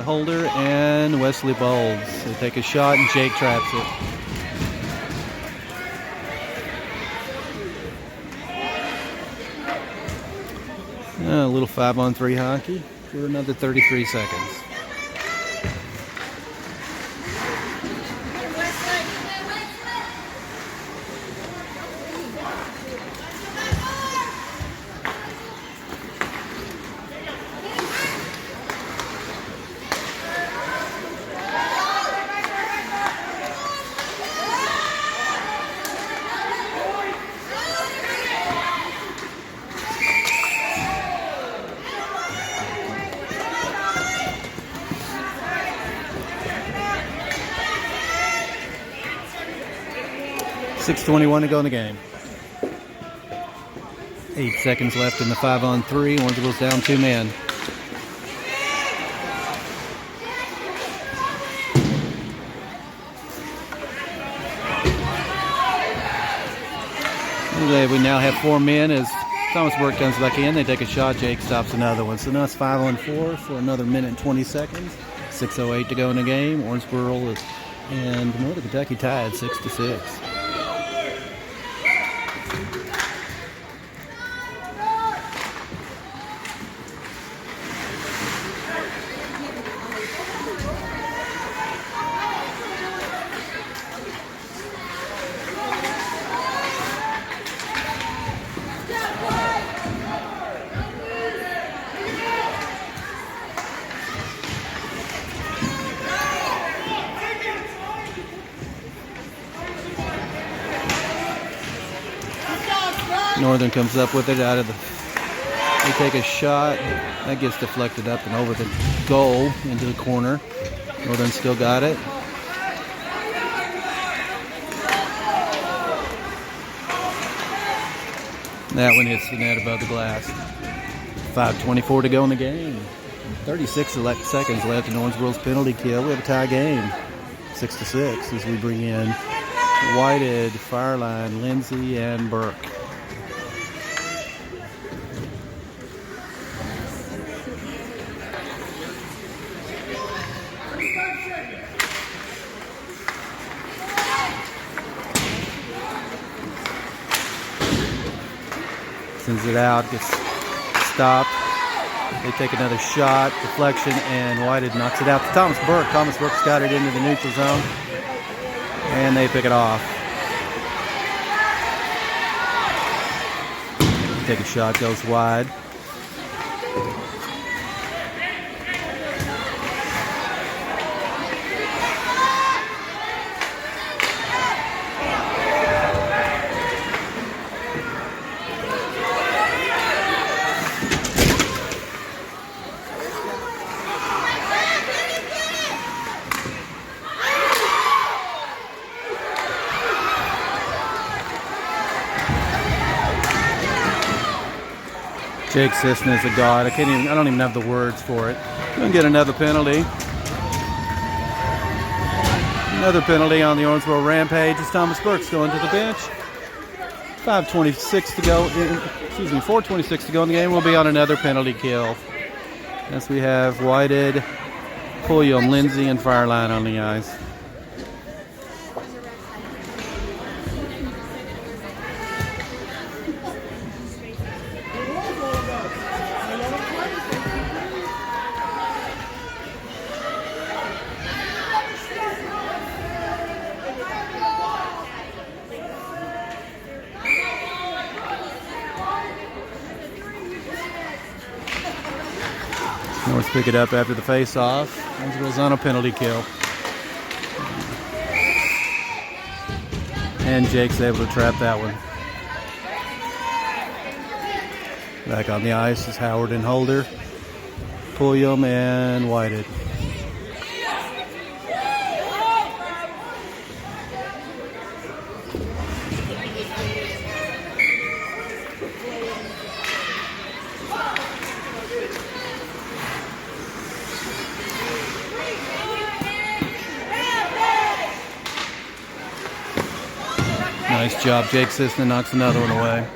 A: Holder, and Wesley Bowles. They take a shot and Jake traps it. A little 5-on-3 hockey for another 33 seconds. .6:21 to go in the game. 8 seconds left in the 5-on-3. Owensboro's down 2 men. We now have 4 men as Thomas Burke comes back in. They take a shot. Jake stops another one. So now it's 5-on-4 for another minute and 20 seconds. 6:08 to go in the game. Owensboro and Northern Kentucky tied 6-6. Northern comes up with it out of the... They take a shot. That gets deflected up and over the goal into the corner. Northern still got it. That one hits the net above the glass. 5:24 to go in the game. 36 seconds left in Owensboro's penalty kill. We have a tie game. 6-6 as we bring in Whitehead, Fireline, Lindsay, and Burke. Sends it out, gets stopped. They take another shot, deflection, and Whitehead knocks it out to Thomas Burke. Thomas Burke's got it into the neutral zone, and they pick it off. Take a shot, goes wide. Jake Sisson is a god. I don't even have the words for it. Gonna get another penalty. Another penalty on the Owensboro Rampage as Thomas Burke's going to the bench. 5:26 to go. 4:26 to go in the game. We'll be on another penalty kill. As we have Whitehead, Pulliam, Lindsay, and Fireline on the ice. Norse pick it up after the face-off. Owensboro's on a penalty kill. And Jake's able to trap that one. Back on the ice is Howard and Holder. Pulliam and Whited. Nice job, Jake Sisna knocks another one away.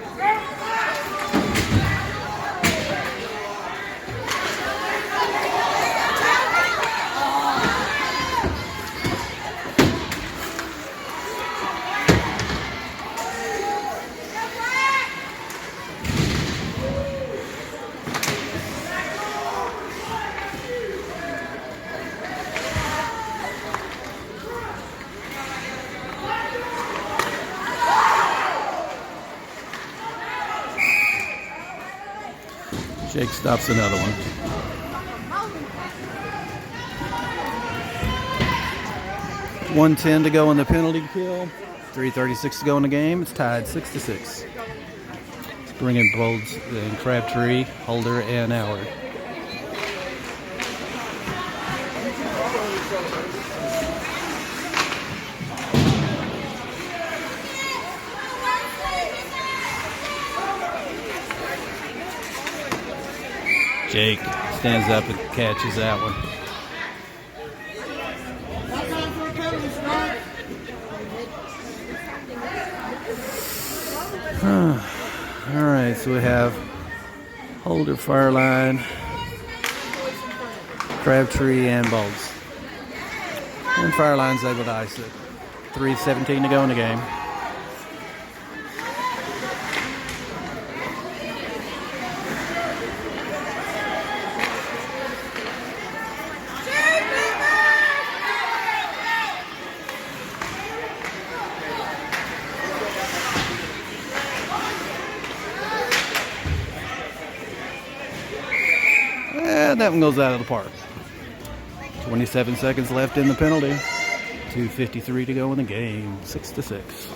A: Jake stops another one. .110 to go in the penalty kill. 3:36 to go in the game. It's tied 6-6. Let's bring in Bolds and Crabtree, Holder, and Howard. Jake stands up and catches that one. All right, so we have Holder, Fireline, Crabtree, and Bolts. And Fireline's able to ice it. 3:17 to go in the game. And that one goes out of the park. 27 seconds left in the penalty. 2:53 to go in the game. 6-6.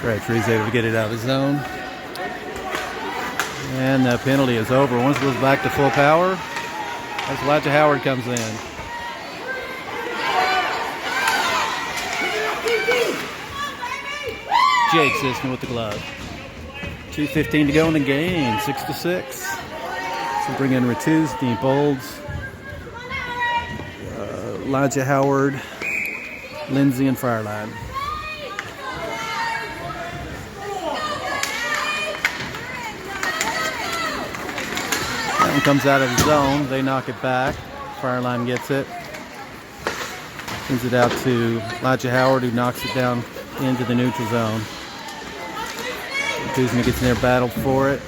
A: Crabtree's able to get it out of the zone. And the penalty is over. Once it goes back to full power, as Elijah Howard comes in. Jake Sisna with the glove. 2:15 to go in the game. 6-6. So bring in Ratuz, Dean Bolds, Elijah Howard, Lindsay, and Fireline. That one comes out of the zone. They knock it back. Fireline gets it. Sends it out to Elijah Howard, who knocks it down into the neutral zone. Kuzma gets in there, battled for it.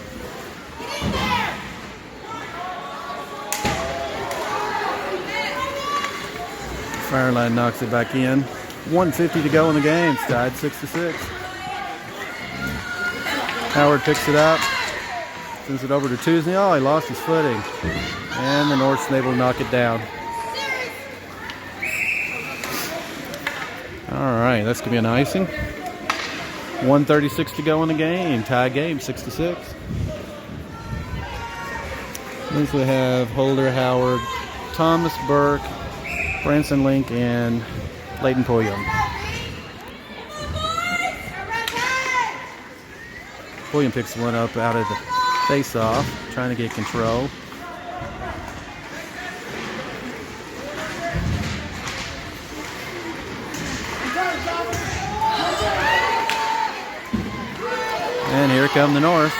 A: Fireline knocks it back in. 1:50 to go in the game. It's tied 6-6. Howard picks it up. Sends it over to Tuesday. Oh, he lost his footing. And the Norse able to knock it down. All right, that's going to be an icing. 1:36 to go in the game. Tie game, 6-6. Next we have Holder, Howard, Thomas, Burke, Branson Link, and Leighton Pulliam. Pulliam picks one up out of the face-off, trying to get control. And here come the Norse.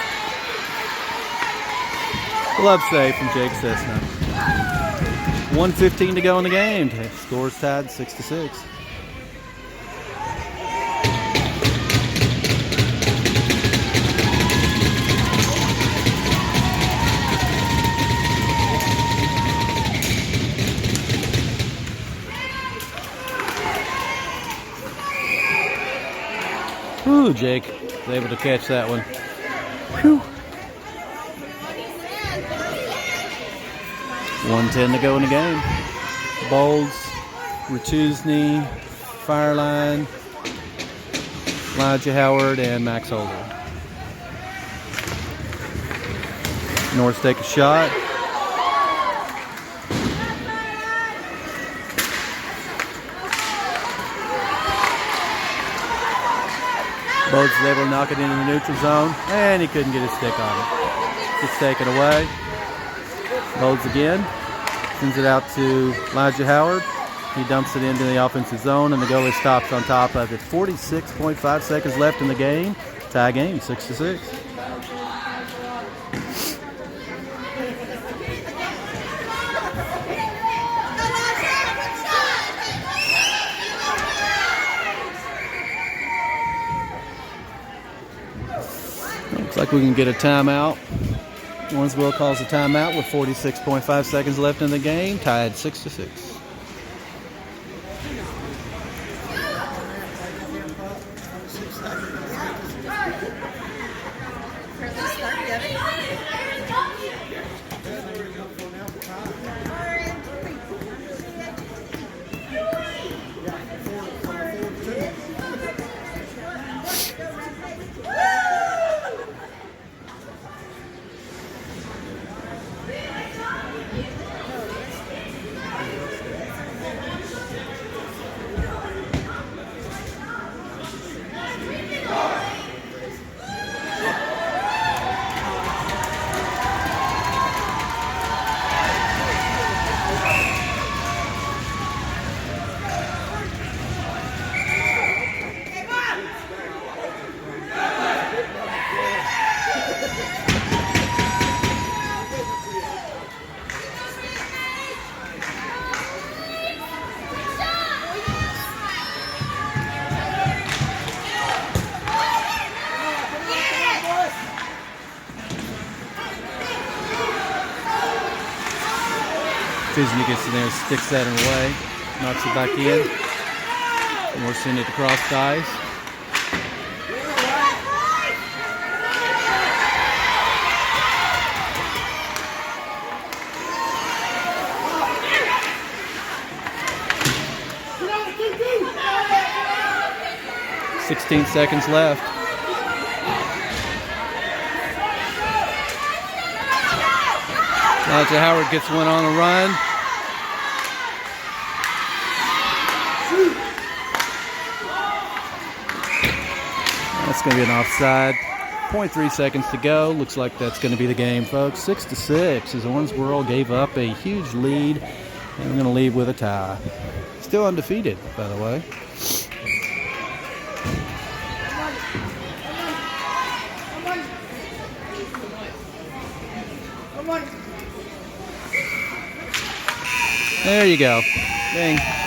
A: Glove save from Jake Sisna. 1:15 to go in the game. Scores tied 6-6. Ooh, Jake was able to catch that one. Whew. 1:10 to go in the game. Bowles, Ratusny, Fireline, Elijah Howard, and Max Holder. Norse take a shot. Bowles is able to knock it into the neutral zone, and he couldn't get his stick on it. It's taken away. Bowles again. Sends it out to Elijah Howard. He dumps it into the offensive zone, and the goalie stops on top of it. 46.5 seconds left in the game. Tie game, 6-6. Looks like we can get a timeout. Owensboro calls a timeout with 46.5 seconds left in the game, tied 6-6. Susan gets in there and sticks that away, knocks it back in. And we're sending it across the ice. "16 seconds left. Elijah Howard gets one on a run. That's going to be an offside. 0.3 seconds to go. Looks like that's going to be the game, folks. 6-6 as Owensboro gave up a huge lead. And we're going to leave with a tie. Still undefeated, by the way. There you go. Dang.